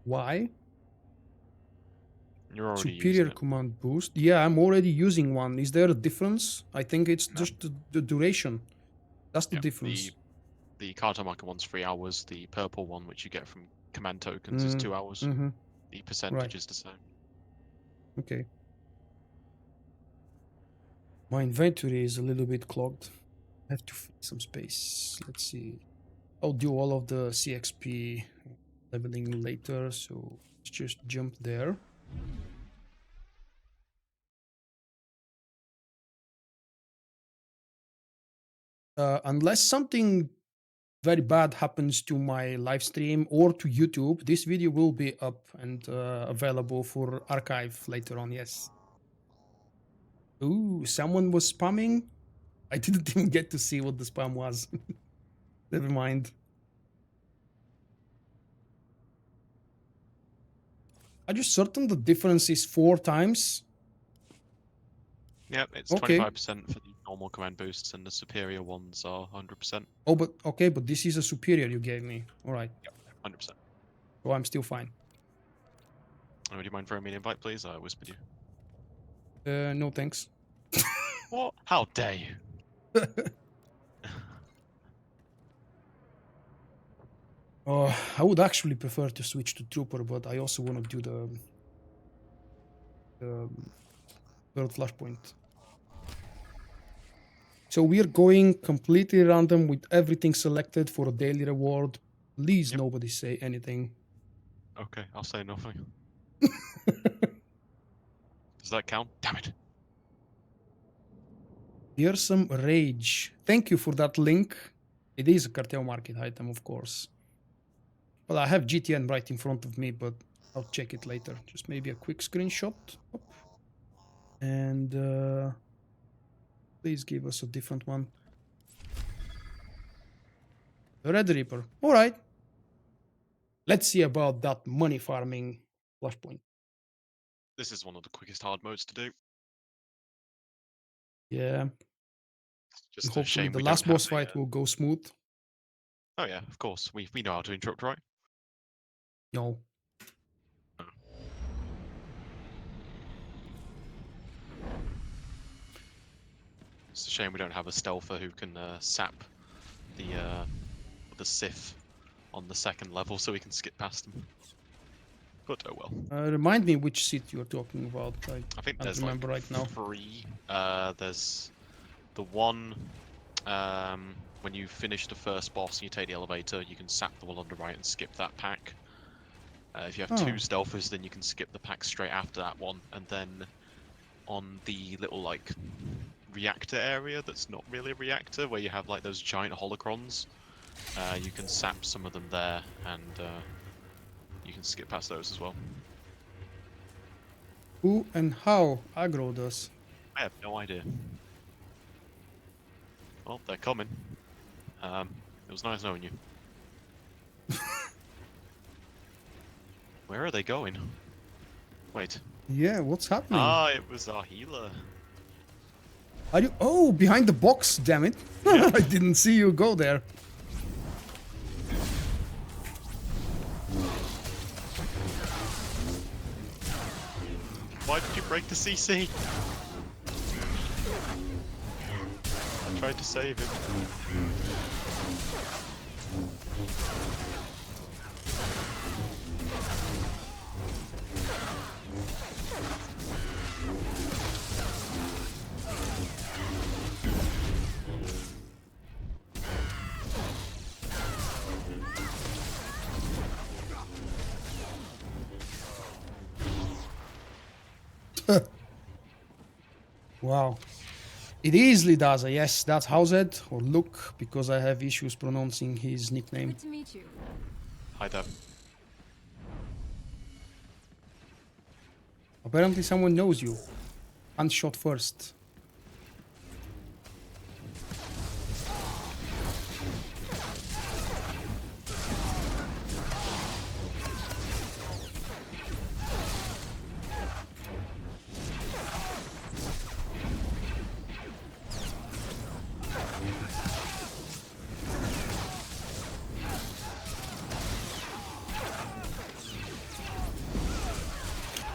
Why? You're already Superior using it. command boost. Yeah, I'm already using one. Is there a difference? I think it's just the duration. That's the difference. The KOTOR marker one's 3 hours. The purple one, which you get from command tokens, is 2 hours. Mm-hmm. The percentage is the same. Okay. My inventory is a little bit clogged. I have to fill some space. Let's see. I'll do all of the CXP leveling later, so let's just jump there. Unless something very bad happens to my live stream or to YouTube, this video will be up and available for archive later on, yes. Ooh, someone was spamming? I didn't even get to see what the spam was. Never mind. Are you certain the difference is 4 times? Yep, it's Okay. 25% for the normal command boosts, and the superior ones are 100%. Oh, but okay, but this is a superior you gave me. All right. Yep, 100%. So I'm still fine. Would you mind throwing me an invite, please? I whispered you. No thanks. What? How dare you? I would actually prefer to switch to Trooper, but I also want to do the third Flashpoint. So we are going completely random with everything selected for a daily reward. Please, nobody say anything. Okay, I'll say nothing. Does that count? Damn it. Here's some rage. Thank you for that link. It is a cartel market item, of course. Well, I have GTN right in front of me, but I'll check it later. Just maybe a quick screenshot. And please give us a different one. The Red Reaper. All right. Let's see about that money farming Flashpoint. This is one of the quickest hard modes to do. Yeah. Just a Hopefully shame the we last don't boss have fight will go smooth. Oh yeah, of course. We know how to interrupt, right? No. It's a shame we don't have a stealther who can sap the Sith on the second level so we can skip past them. But oh well. Remind me which seat you're talking about. I think can't there's remember like right now. 3. There's the one when you finish the first boss and you take the elevator, you can sap the one on the right and skip that pack. If you have 2 stealthers, then you can skip the pack straight after that one, and then on the little like reactor area that's not really a reactor, where you have like those giant holocrons, you can sap some of them there, and you can skip past those as well. Who and how aggro does? I have no idea. Well, they're coming. It was nice knowing you. Where are they going? Wait. Yeah, what's happening? Ah, it was our healer. Are you? Oh, behind the box, damn it. Yeah. I didn't see you go there. Why did you break the CC? I tried to save him. Wow. It easily does a yes, that's Howzed or Luke, because I have issues pronouncing his nickname. Good to meet you. Hi there. Apparently someone knows you. And shot first.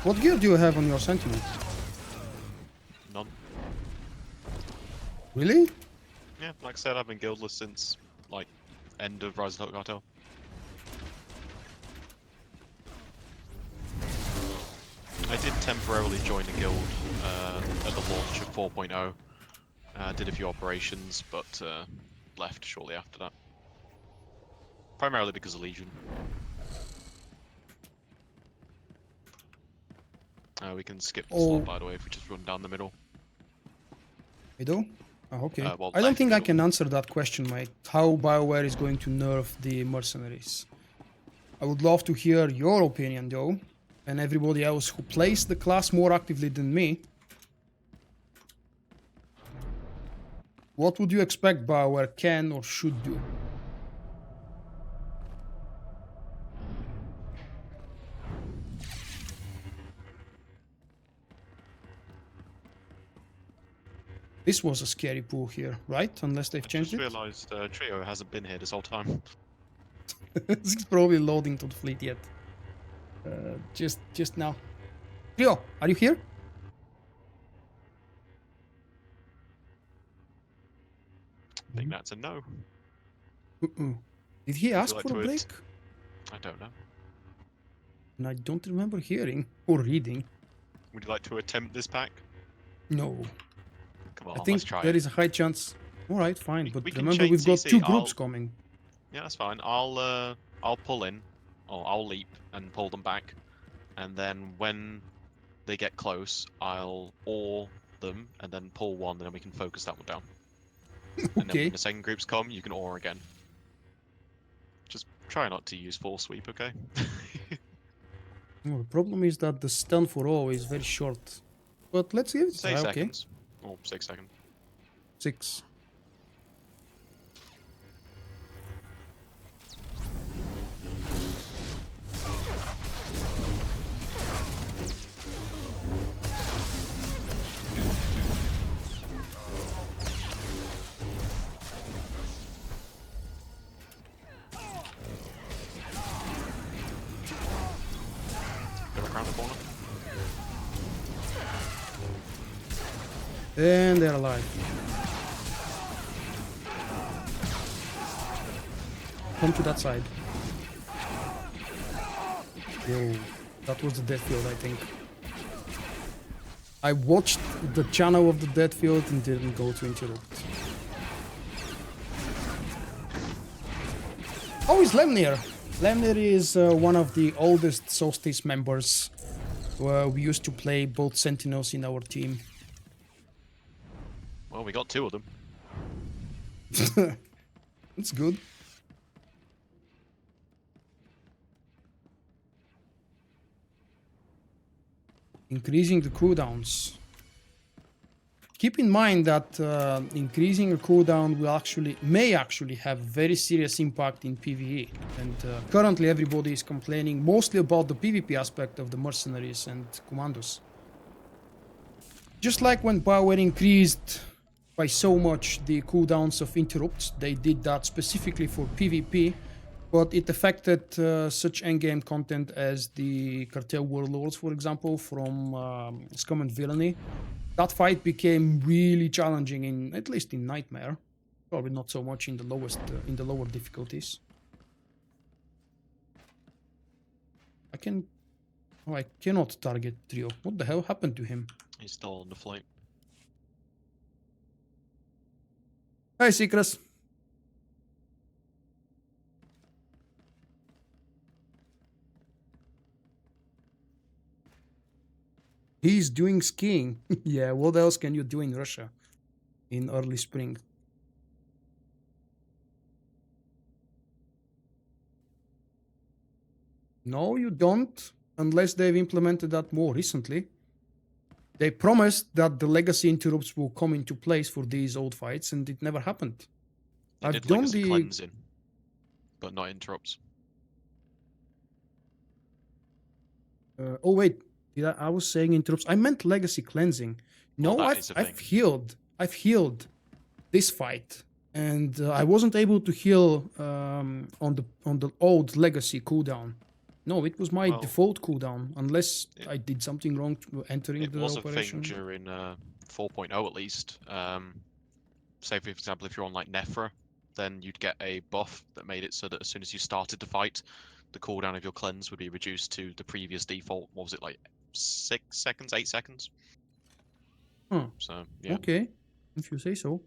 What gear do you have on your Sentinel? None. Really? Yeah, like I said, I've been guildless since, like, end of Rise of the Cartel. I did temporarily join a guild at the launch of 4.0. Did a few operations, but left shortly after that. Primarily because of Legion. We can skip the slot, by the way, if we just run down the middle. We do? Oh, okay. Well, I don't left think I middle. can answer that question, mate. How BioWare is going to nerf the mercenaries. I would love to hear your opinion, though, and everybody else who plays the class more actively than me. What would you expect BioWare can or should do? This was a scary pool here, right? Unless they've changed I it. just realised Trio hasn't been here this whole time. It's probably loading to the fleet yet. Just now. Trio, are you here? I think that's a no. Did he ask like for a to break? I don't know. And I don't remember hearing or reading. Would you like to attempt this pack? No. Come on, I think let's try there it. is a high chance. All right, fine. But We can remember, chain we've got CC. 2 groups coming. Yeah, that's fine. I'll pull in, or I'll leap and pull them back, and then when they get close, I'll awe them and then pull one, and then we can focus that one down. And then Okay. when the second groups come, you can awe again. Just try not to use full sweep, okay? Well, the problem is that the stun for all is very short. But let's give it a 6 try, okay? seconds. Or 6 seconds. 6. Go around the corner. And they're alive. Come to that side. Whoa, that was the death field, I think. I watched the channel of the death field and didn't go to interrupt. Oh, it's Lemnir! Lemnir is one of the oldest Solstice members. We used to play both Sentinels in our team. Well, we got 2 of them. That's good. Increasing the cooldowns. Keep in mind that increasing a cooldown may actually have very serious impact in PvE. And currently everybody is complaining mostly about the PvP aspect of the mercenaries and commandos. Just like when BioWare increased by so much the cooldowns of interrupts, they did that specifically for PvP, but it affected such endgame content as the Cartel Warlords, for example, from Scum and Villainy. That fight became really challenging, at least in Nightmare. Probably not so much in the lower difficulties. I cannot target Trio. What the hell happened to him? He's still on the flight. Hi, Secrets. He's doing skiing. Yeah, what else can you do in Russia in early spring? No, you don't, unless they've implemented that more recently. They promised that the legacy interrupts will come into place for these old fights, and it never happened. They did legacy cleansing, but not interrupts. Oh wait, I was saying interrupts. I meant legacy cleansing. No, Well, I've healed. I've healed this fight, and I wasn't able to heal on the old legacy cooldown. No, it was my default cooldown, unless I did something wrong to entering the operation. It was a thing during 4.0 at least. Say for example, if you're on like Nephra, then you'd get a buff that made it so that as soon as you started to fight, the cooldown of your cleanse would be reduced to the previous default. What was it, like 6 seconds, 8 seconds? Huh. So yeah. Okay, if you say so.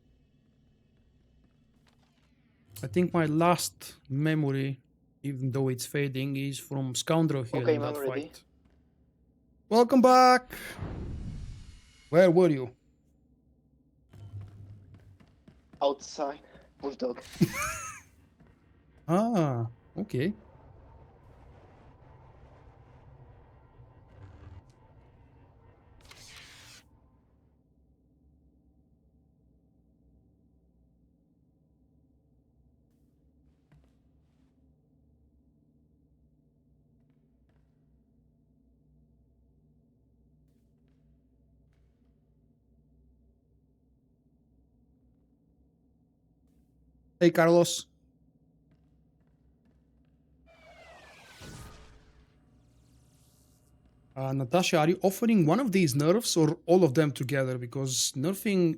I think my last memory, even though it's fading, is from Scoundrel here in that fight. Ready. Welcome back! Where were you? Outside with dog. Ah, okay. Hey, Carlos. Natasha, are you offering one of these nerfs or all of them together? Because nerfing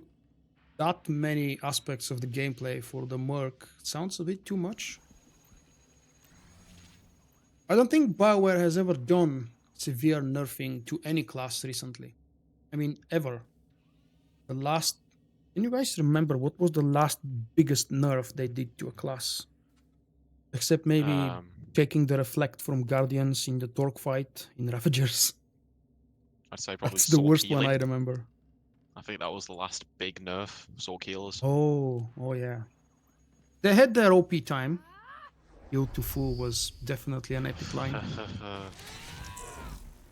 that many aspects of the gameplay for the Merc sounds a bit too much. I don't think BioWare has ever done severe nerfing to any class recently. I mean, ever. The last... Can you guys remember what was the last biggest nerf they did to a class? Except maybe taking the reflect from Guardians in the Torque fight in Ravagers. I'd say probably That's the sword worst one healing. I remember. I think that was the last big nerf, sword healers. Oh yeah. They had their OP time. Heal to full was definitely an epic line.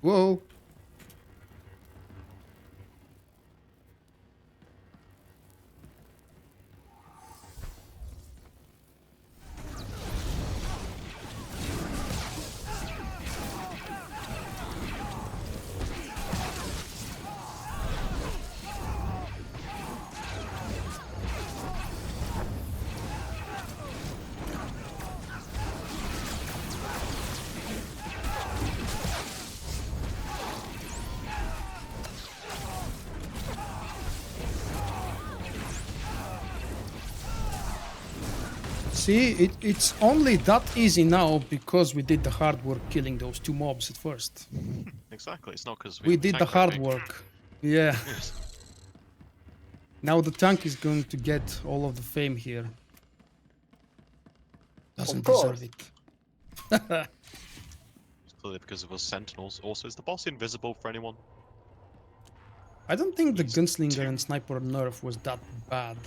Whoa. See, it's only that easy now because we did the hard work killing those two mobs at first. Exactly, it's not because we did the hard work. Yeah. Yes. Now the tank is going to get all of the fame here. Doesn't deserve it. It's clearly because of us sentinels. Also, is the boss invisible for anyone? I don't think the gunslinger and sniper nerf was that bad.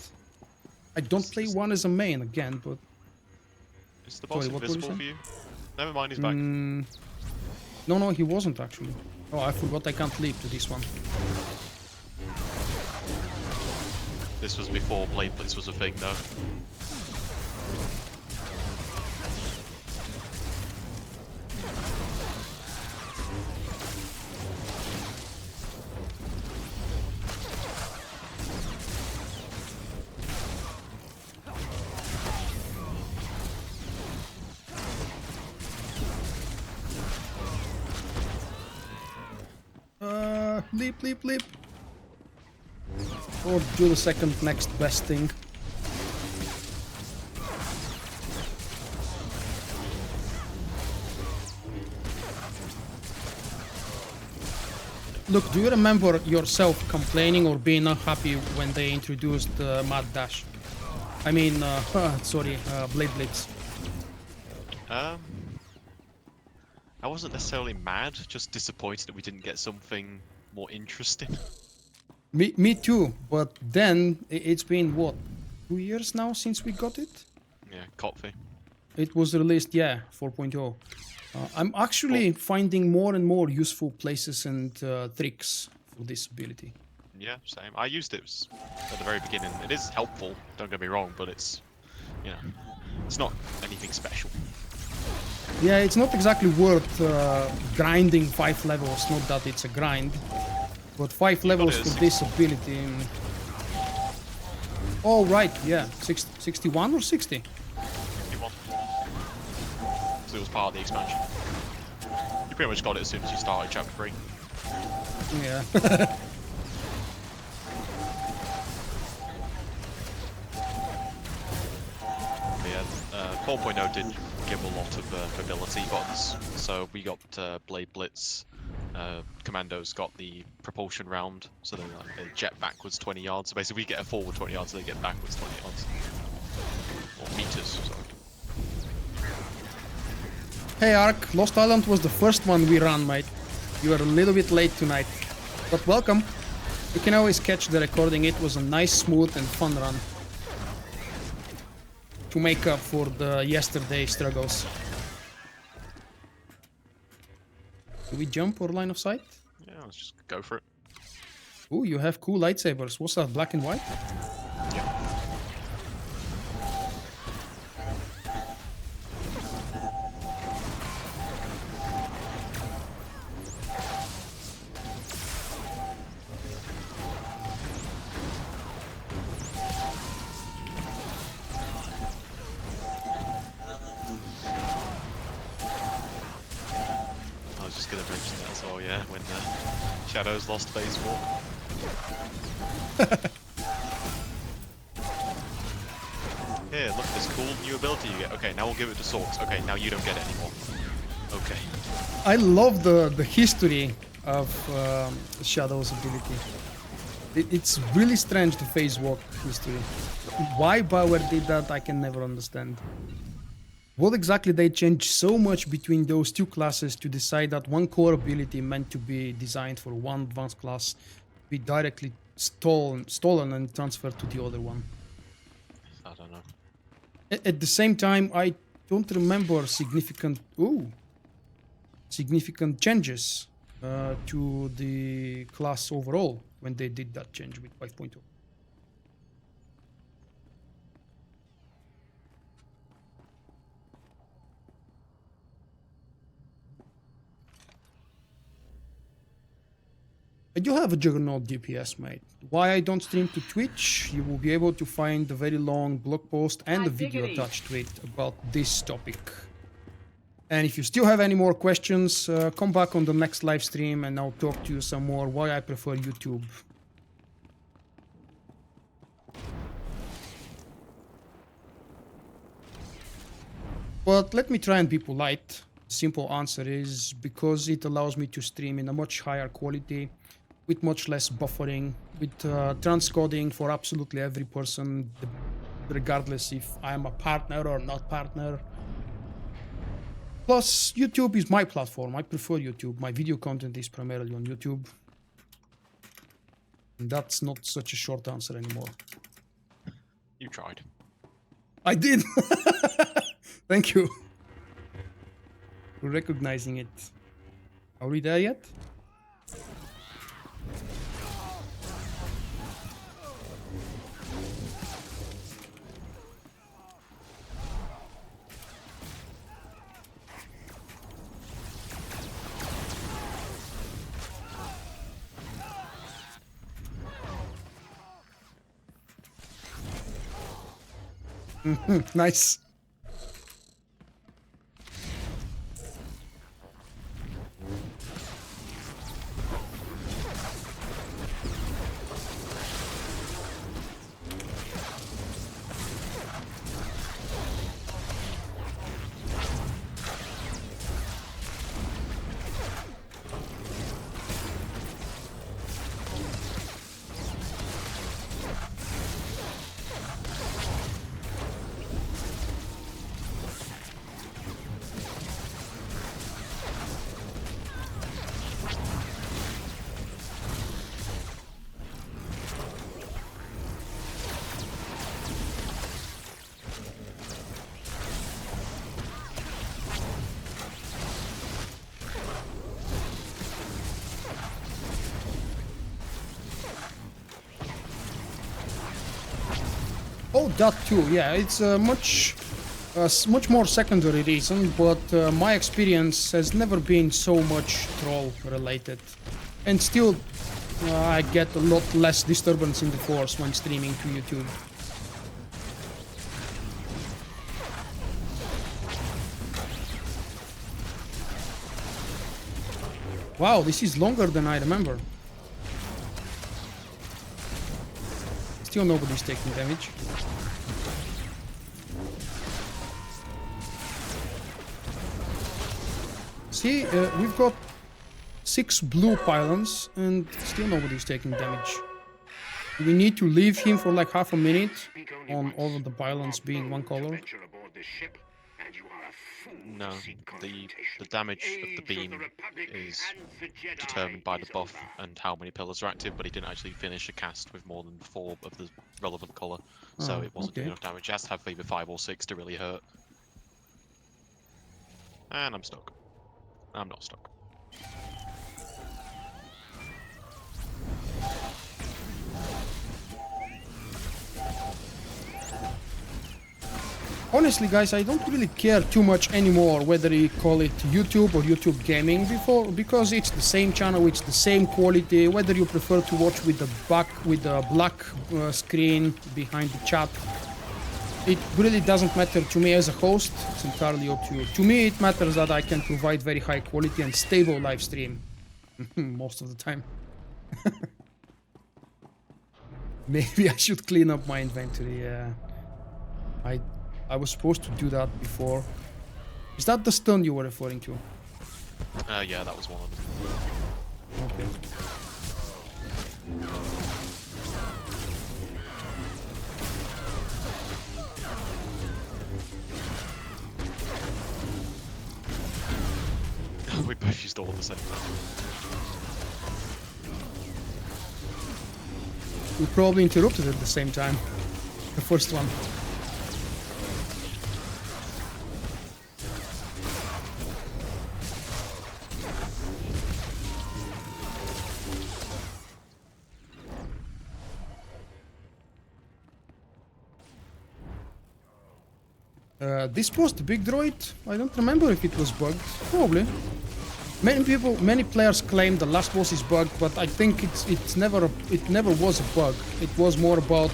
I don't play one as a main again, but... Is the boss invisible for you? Never mind, he's back. No, he wasn't actually. Oh, I forgot I can't leap to this one. This was before Blade Blitz was a thing, though. Leap. Or do the second next best thing. Look, do you remember yourself complaining or being unhappy when they introduced Mad Dash? I mean, Blade Blitz. I wasn't necessarily mad, just disappointed that we didn't get something more interesting. Me too, but then it's been what, 2 years now since we got it? Yeah, Kotfi. It was released, 4.0. I'm actually finding more and more useful places and tricks for this ability. Yeah, same. I used it at the very beginning. It is helpful, don't get me wrong, but it's, you know, it's not anything special. Yeah, it's not exactly worth grinding 5 levels, not that it's a grind, but 5 levels for this ability. Oh, right, yeah, 61 or 60? 61. So it was part of the expansion. You pretty much got it as soon as you started chapter 3. Yeah. Yeah, 4.0 did give a lot of ability buttons. So we got Blade Blitz, Commandos got the propulsion round, so they jet backwards 20 yards. So basically we get a forward 20 yards, so they get backwards 20 yards. Or meters, sorry. Hey Ark, Lost Island was the first one we ran, mate. You are a little bit late tonight, but welcome. You can always catch the recording. It was a nice, smooth and fun run to make up for the yesterday struggles. Do we jump or line of sight? Yeah, let's just go for it. Ooh, you have cool lightsabers. What's that, black and white? Yeah. When Shadows lost phase 4. Here, look at this cool new ability you get. Okay, now we'll give it to Sorks. Okay, now you don't get it anymore. Okay. I love the history of Shadow's ability. It's really strange, the phase walk history. Why Bauer did that, I can never understand. What exactly they changed so much between those two classes to decide that one core ability meant to be designed for one advanced class be directly stolen and transferred to the other one? I don't know. At the same time, I don't remember significant changes to the class overall when they did that change with 5.0. I do have a Juggernaut DPS, mate. Why I don't stream to Twitch? You will be able to find a very long blog post and a video attached to it about this topic. And if you still have any more questions, come back on the next live stream and I'll talk to you some more why I prefer YouTube. But let me try and be polite. The simple answer is because it allows me to stream in a much higher quality, with much less buffering, with transcoding for absolutely every person, regardless if I'm a partner or not partner. Plus, YouTube is my platform. I prefer YouTube. My video content is primarily on YouTube. And that's not such a short answer anymore. You tried. I did! Thank you for recognizing it. Are we there yet? Nice. Oh, that too. Yeah, it's much more secondary reason, but my experience has never been so much troll related, and still I get a lot less disturbance in the force when streaming to YouTube. Wow, this is longer than I remember. Still nobody's taking damage. See, we've got 6 blue pylons and still nobody's taking damage. We need to leave him for like half a minute on all of the pylons being one color. No, the damage of the beam is determined by the buff and how many pillars are active, but he didn't actually finish a cast with more than 4 of the relevant colour, so it wasn't enough damage. He has to have either 5 or 6 to really hurt. And I'm stuck. I'm not stuck. Honestly, guys, I don't really care too much anymore whether you call it YouTube or YouTube Gaming because it's the same channel, it's the same quality, whether you prefer to watch with the black screen behind the chat. It really doesn't matter to me as a host, it's entirely up to you. To me, it matters that I can provide very high quality and stable live stream. Most of the time. Maybe I should clean up my inventory, yeah. I was supposed to do that before. Is that the stun you were referring to? Yeah, that was one of them. Okay. We both used all at the same time. We probably interrupted at the same time. The first one. This was the big droid. I don't remember if it was bugged. Probably. Many players claim the last boss is bugged, but I think it never was a bug. It was more about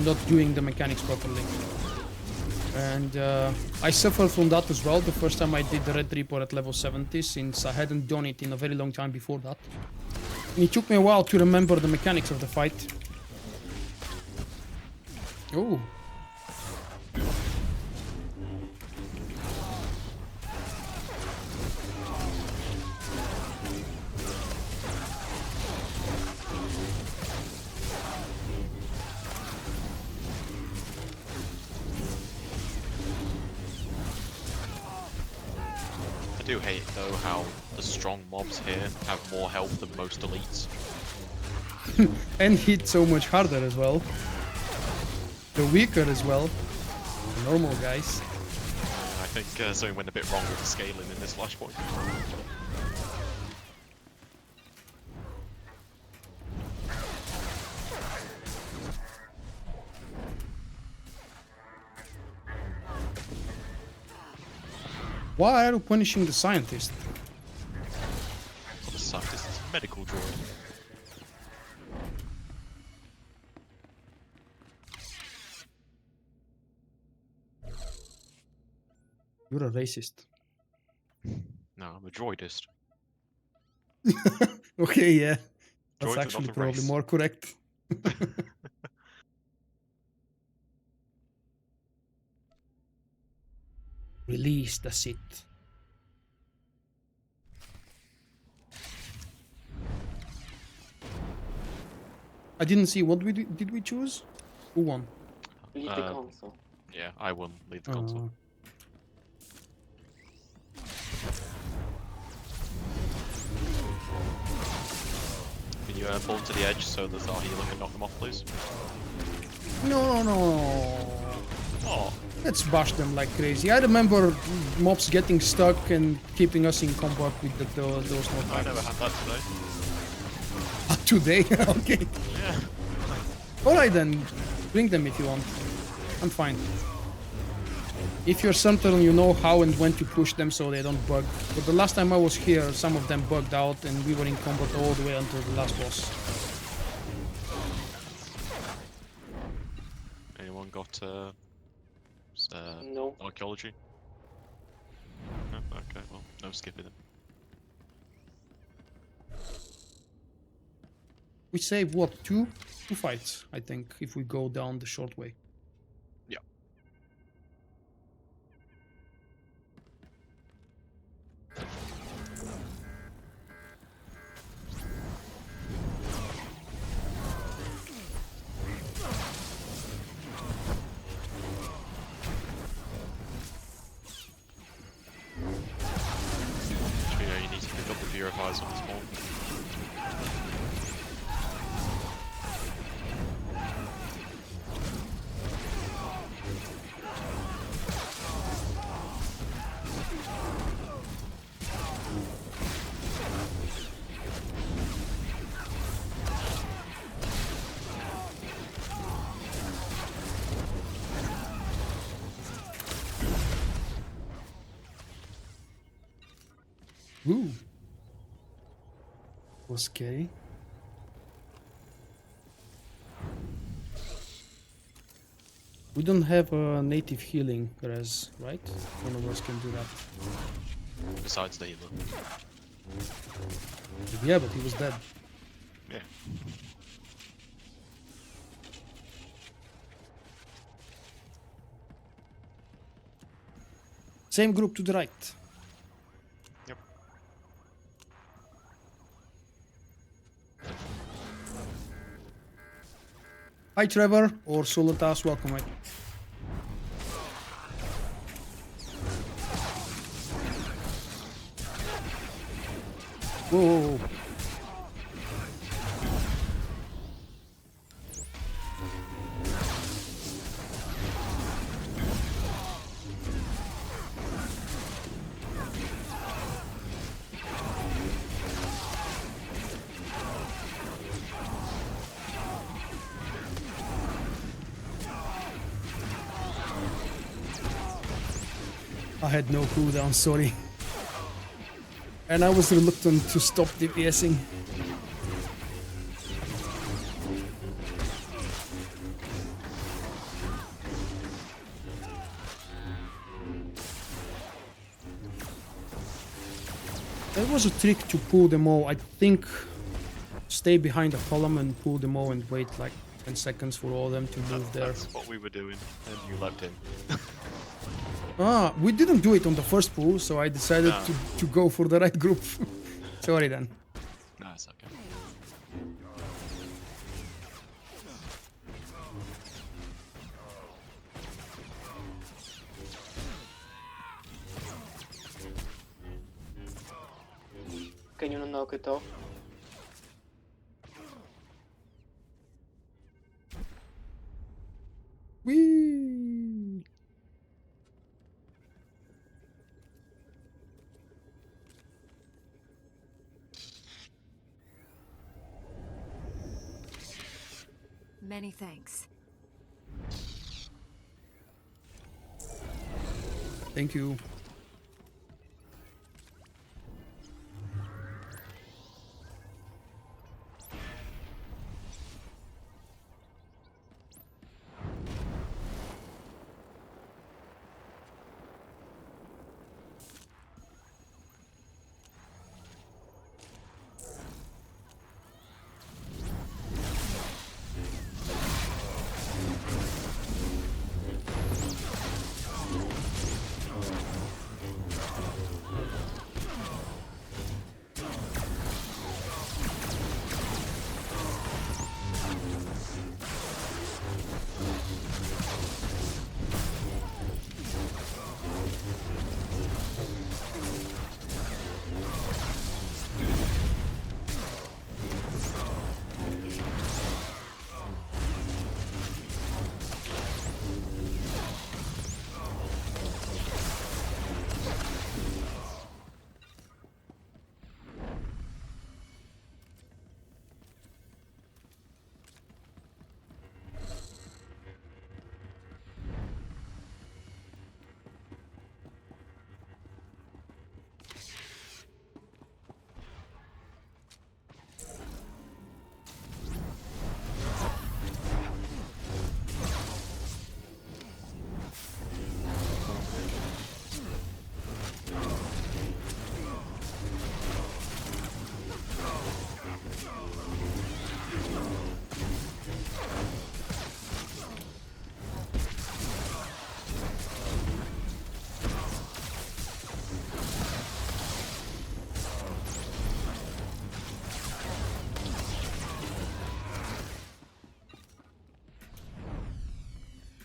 not doing the mechanics properly. And I suffered from that as well the first time I did the Red Reaper at level 70, since I hadn't done it in a very long time before that. And it took me a while to remember the mechanics of the fight. Oh. I do hate though how the strong mobs here have more health than most elites. And hit so much harder as well. The weaker as well. The normal guys. I think something went a bit wrong with the scaling in this flashpoint. Why are you punishing the scientist? Not a scientist, it's a medical droid. You're a racist. No, I'm a droidist. Okay, yeah. That's Droids are actually not a probably race. more correct. Release the Sith. I didn't see what did we choose? Who won? Leave the console. Yeah, I won. Leave the console. Can you pull to the edge so that our healer can knock them off, please? No. Oh. Let's bash them like crazy. I remember mobs getting stuck and keeping us in combat with those mobs. I never had that Today? today. Okay. Yeah. Alright then, bring them if you want. I'm fine. If you're certain you know how and when to push them so they don't bug. But the last time I was here, some of them bugged out and we were in combat all the way until the last boss. Anyone got no. archaeology? No? Okay, well, no skipping them. We save what, two fights, I think, if we go down the short way. Yeah. You need to pick up the purifiers on this point. Ooh. Was scary. We don't have a native healing res, right? One of us can do that. Besides the healer. Yeah, but he was dead. Yeah. Same group to the right. Yep. Hi Trevor or Solitas, welcome mate. Whoa. I had no cooldown, sorry. And I was reluctant to stop DPSing. There was a trick to pull them all. I think stay behind the column and pull them all and wait like 10 seconds for all of them to move there. That's what we were doing, and you left him. Ah, we didn't do it on the first pull, so I decided No. to go for the right group. Sorry then. No, it's okay. Can you knock it off? Whee! Many thanks. Thank you.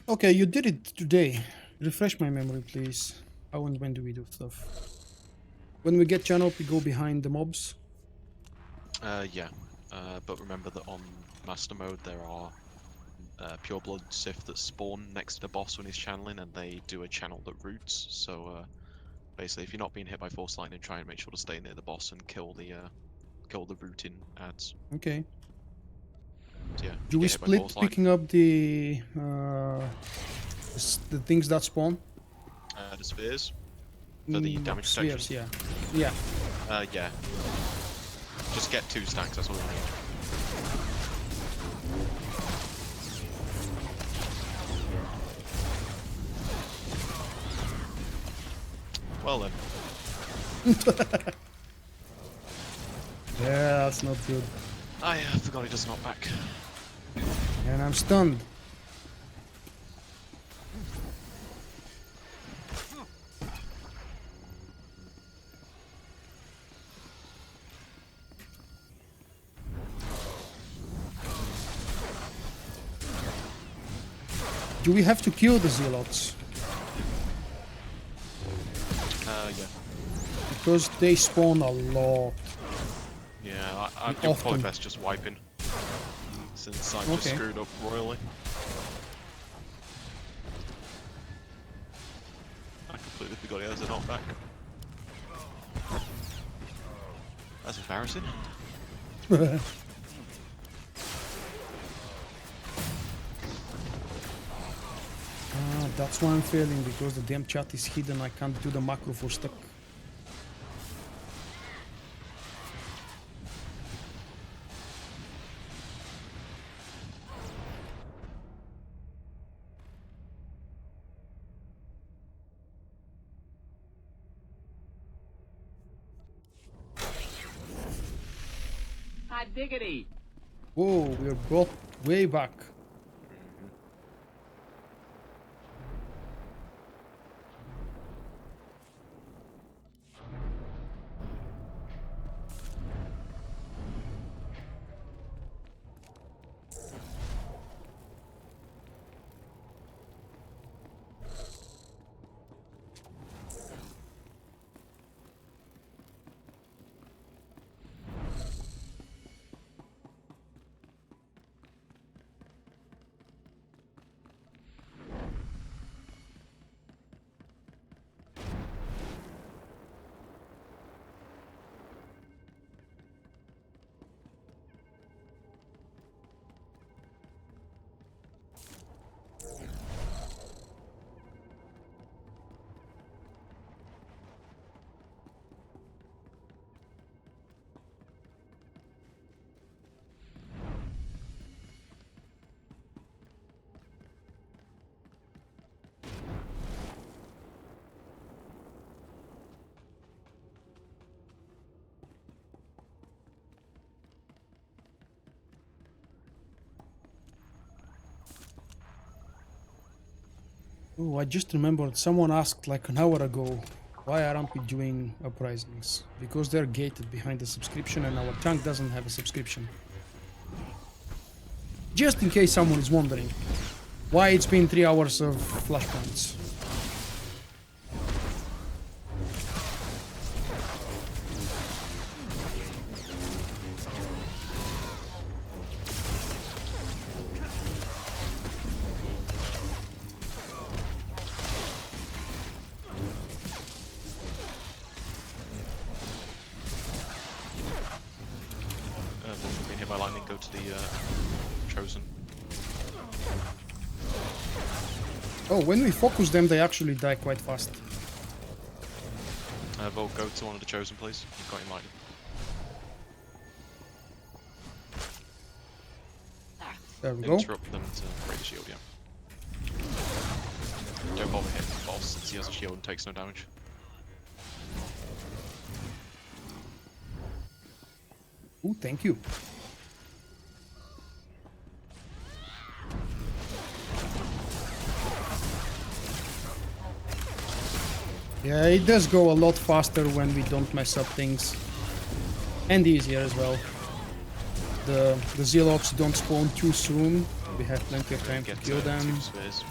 Okay, you did it today. Refresh my memory, please. How and when do we do stuff? When we get channel, we go behind the mobs. Yeah. But remember that on Master Mode there are Pure Blood Sith that spawn next to the boss when he's channeling, and they do a channel that roots. So basically, if you're not being hit by Force Lightning, try and make sure to stay near the boss and kill the rooting ads. Okay. So, yeah, Do we split picking up the things that spawn? The spheres for the damage protection. Spheres, yeah. Yeah. Yeah. Just get 2 stacks. That's all you need. Well then. Yeah, that's not good. I forgot he does not back. And I'm stunned. Do we have to kill the zealots? Yeah. Because they spawn a lot. Yeah, I'm doing probably Often. best just wiping. Since I've just Okay. screwed up royally. I completely forgot he has a knockback. That's embarrassing. That's why I'm failing, because the damn chat is hidden. I can't do the macro for stuck. Hot diggity. Whoa, we're both way back. Oh, I just remembered someone asked like an hour ago, why aren't we doing uprisings? Because they're gated behind the subscription and our tank doesn't have a subscription. Just in case someone is wondering why it's been 3 hours of flashpoints. Been hit by lightning, go to the chosen. Oh, when we focus them, they actually die quite fast. Vulkk, go to one of the chosen, please. You've got your lightning. There we go. Interrupt them to break the shield, yeah. Don't bother hitting the boss since he has a shield and takes no damage. Ooh, thank you. Yeah, it does go a lot faster when we don't mess up things. And easier as well. The zealots don't spawn too soon. We have plenty of time to kill them. 2 spheres.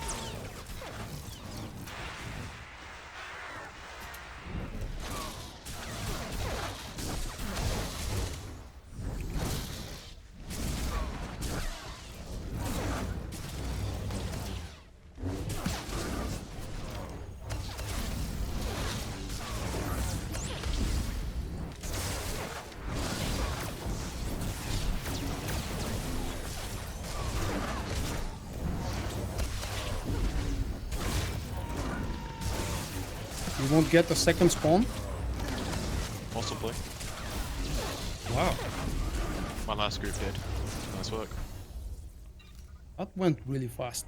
You won't get a second spawn? Possibly. Wow, My last group did. Nice work. that went really fast.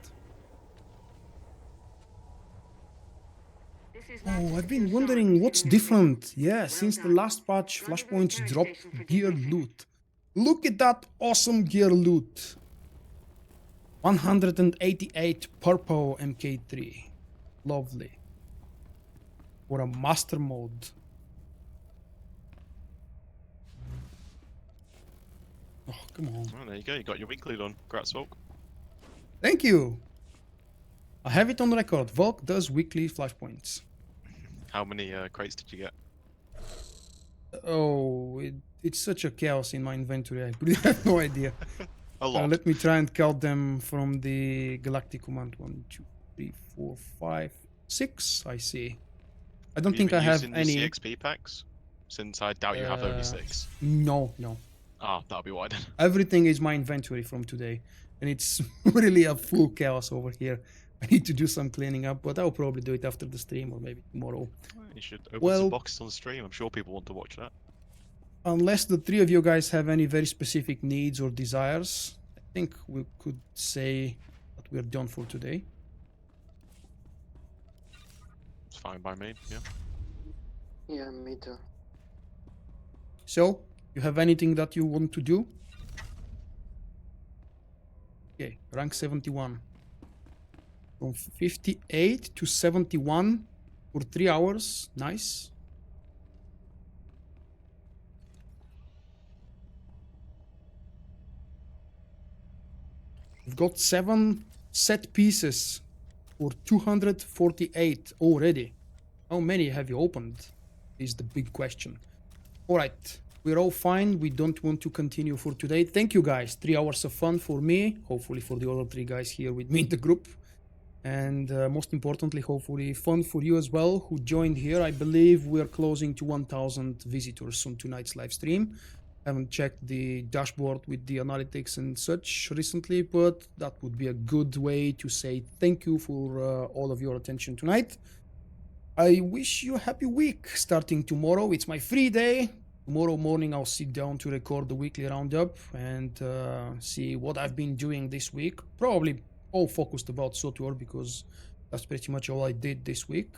Oh, I've been wondering what's different. Yeah, since the last patch, Flashpoints dropped gear loot. Look at that awesome gear loot. 188 purple MK3. Lovely. For a master mode. Oh, come on. Oh, there you go, you got your weekly done. Congrats, Vulkk. Thank you. I have it on record. Vulkk does weekly flashpoints. How many crates did you get? Oh, it's such a chaos in my inventory. I really have no idea. A lot. Let me try and count them from the galactic command. 1, 2, 3, 4, 5, 6. I see. I don't think I have any. CXP packs, since I doubt you have only 6. No. Ah, that'll be why then. Everything is my inventory from today, and it's really a full chaos over here. I need to do some cleaning up, but I'll probably do it after the stream or maybe tomorrow. You should open some boxes on stream. I'm sure people want to watch that. Unless the 3 of you guys have any very specific needs or desires, I think we could say that we're done for today. It's fine by me, yeah. Yeah, me too. So, you have anything that you want to do? Okay, rank 71. From 58 to 71 for 3 hours. Nice. We've got 7 set pieces for 248 already. How many have you opened? Is the big question. Alright, we're all fine. We don't want to continue for today. Thank you guys. 3 hours of fun for me. Hopefully for the other 3 guys here with me in the group. And most importantly, hopefully fun for you as well who joined here. I believe we're closing to 1,000 visitors on tonight's live stream. I haven't checked the dashboard with the analytics and such recently, but that would be a good way to say thank you for all of your attention tonight. I wish you a happy week starting tomorrow. It's my free day. Tomorrow morning I'll sit down to record the weekly roundup and see what I've been doing this week. Probably all focused about SWTOR because that's pretty much all I did this week.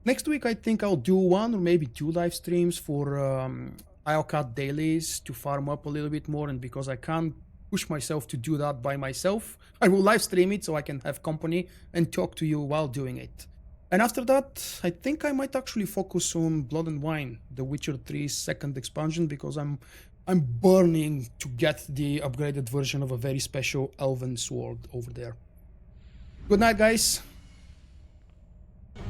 Next week I think I'll do 1 or maybe 2 live streams for IOCAT dailies to farm up a little bit more, and because I can't push myself to do that by myself, I will live stream it so I can have company and talk to you while doing it. And after that, I think I might actually focus on Blood and Wine, The Witcher 3's second expansion, because I'm burning to get the upgraded version of a very special elven sword over there. Good night, guys.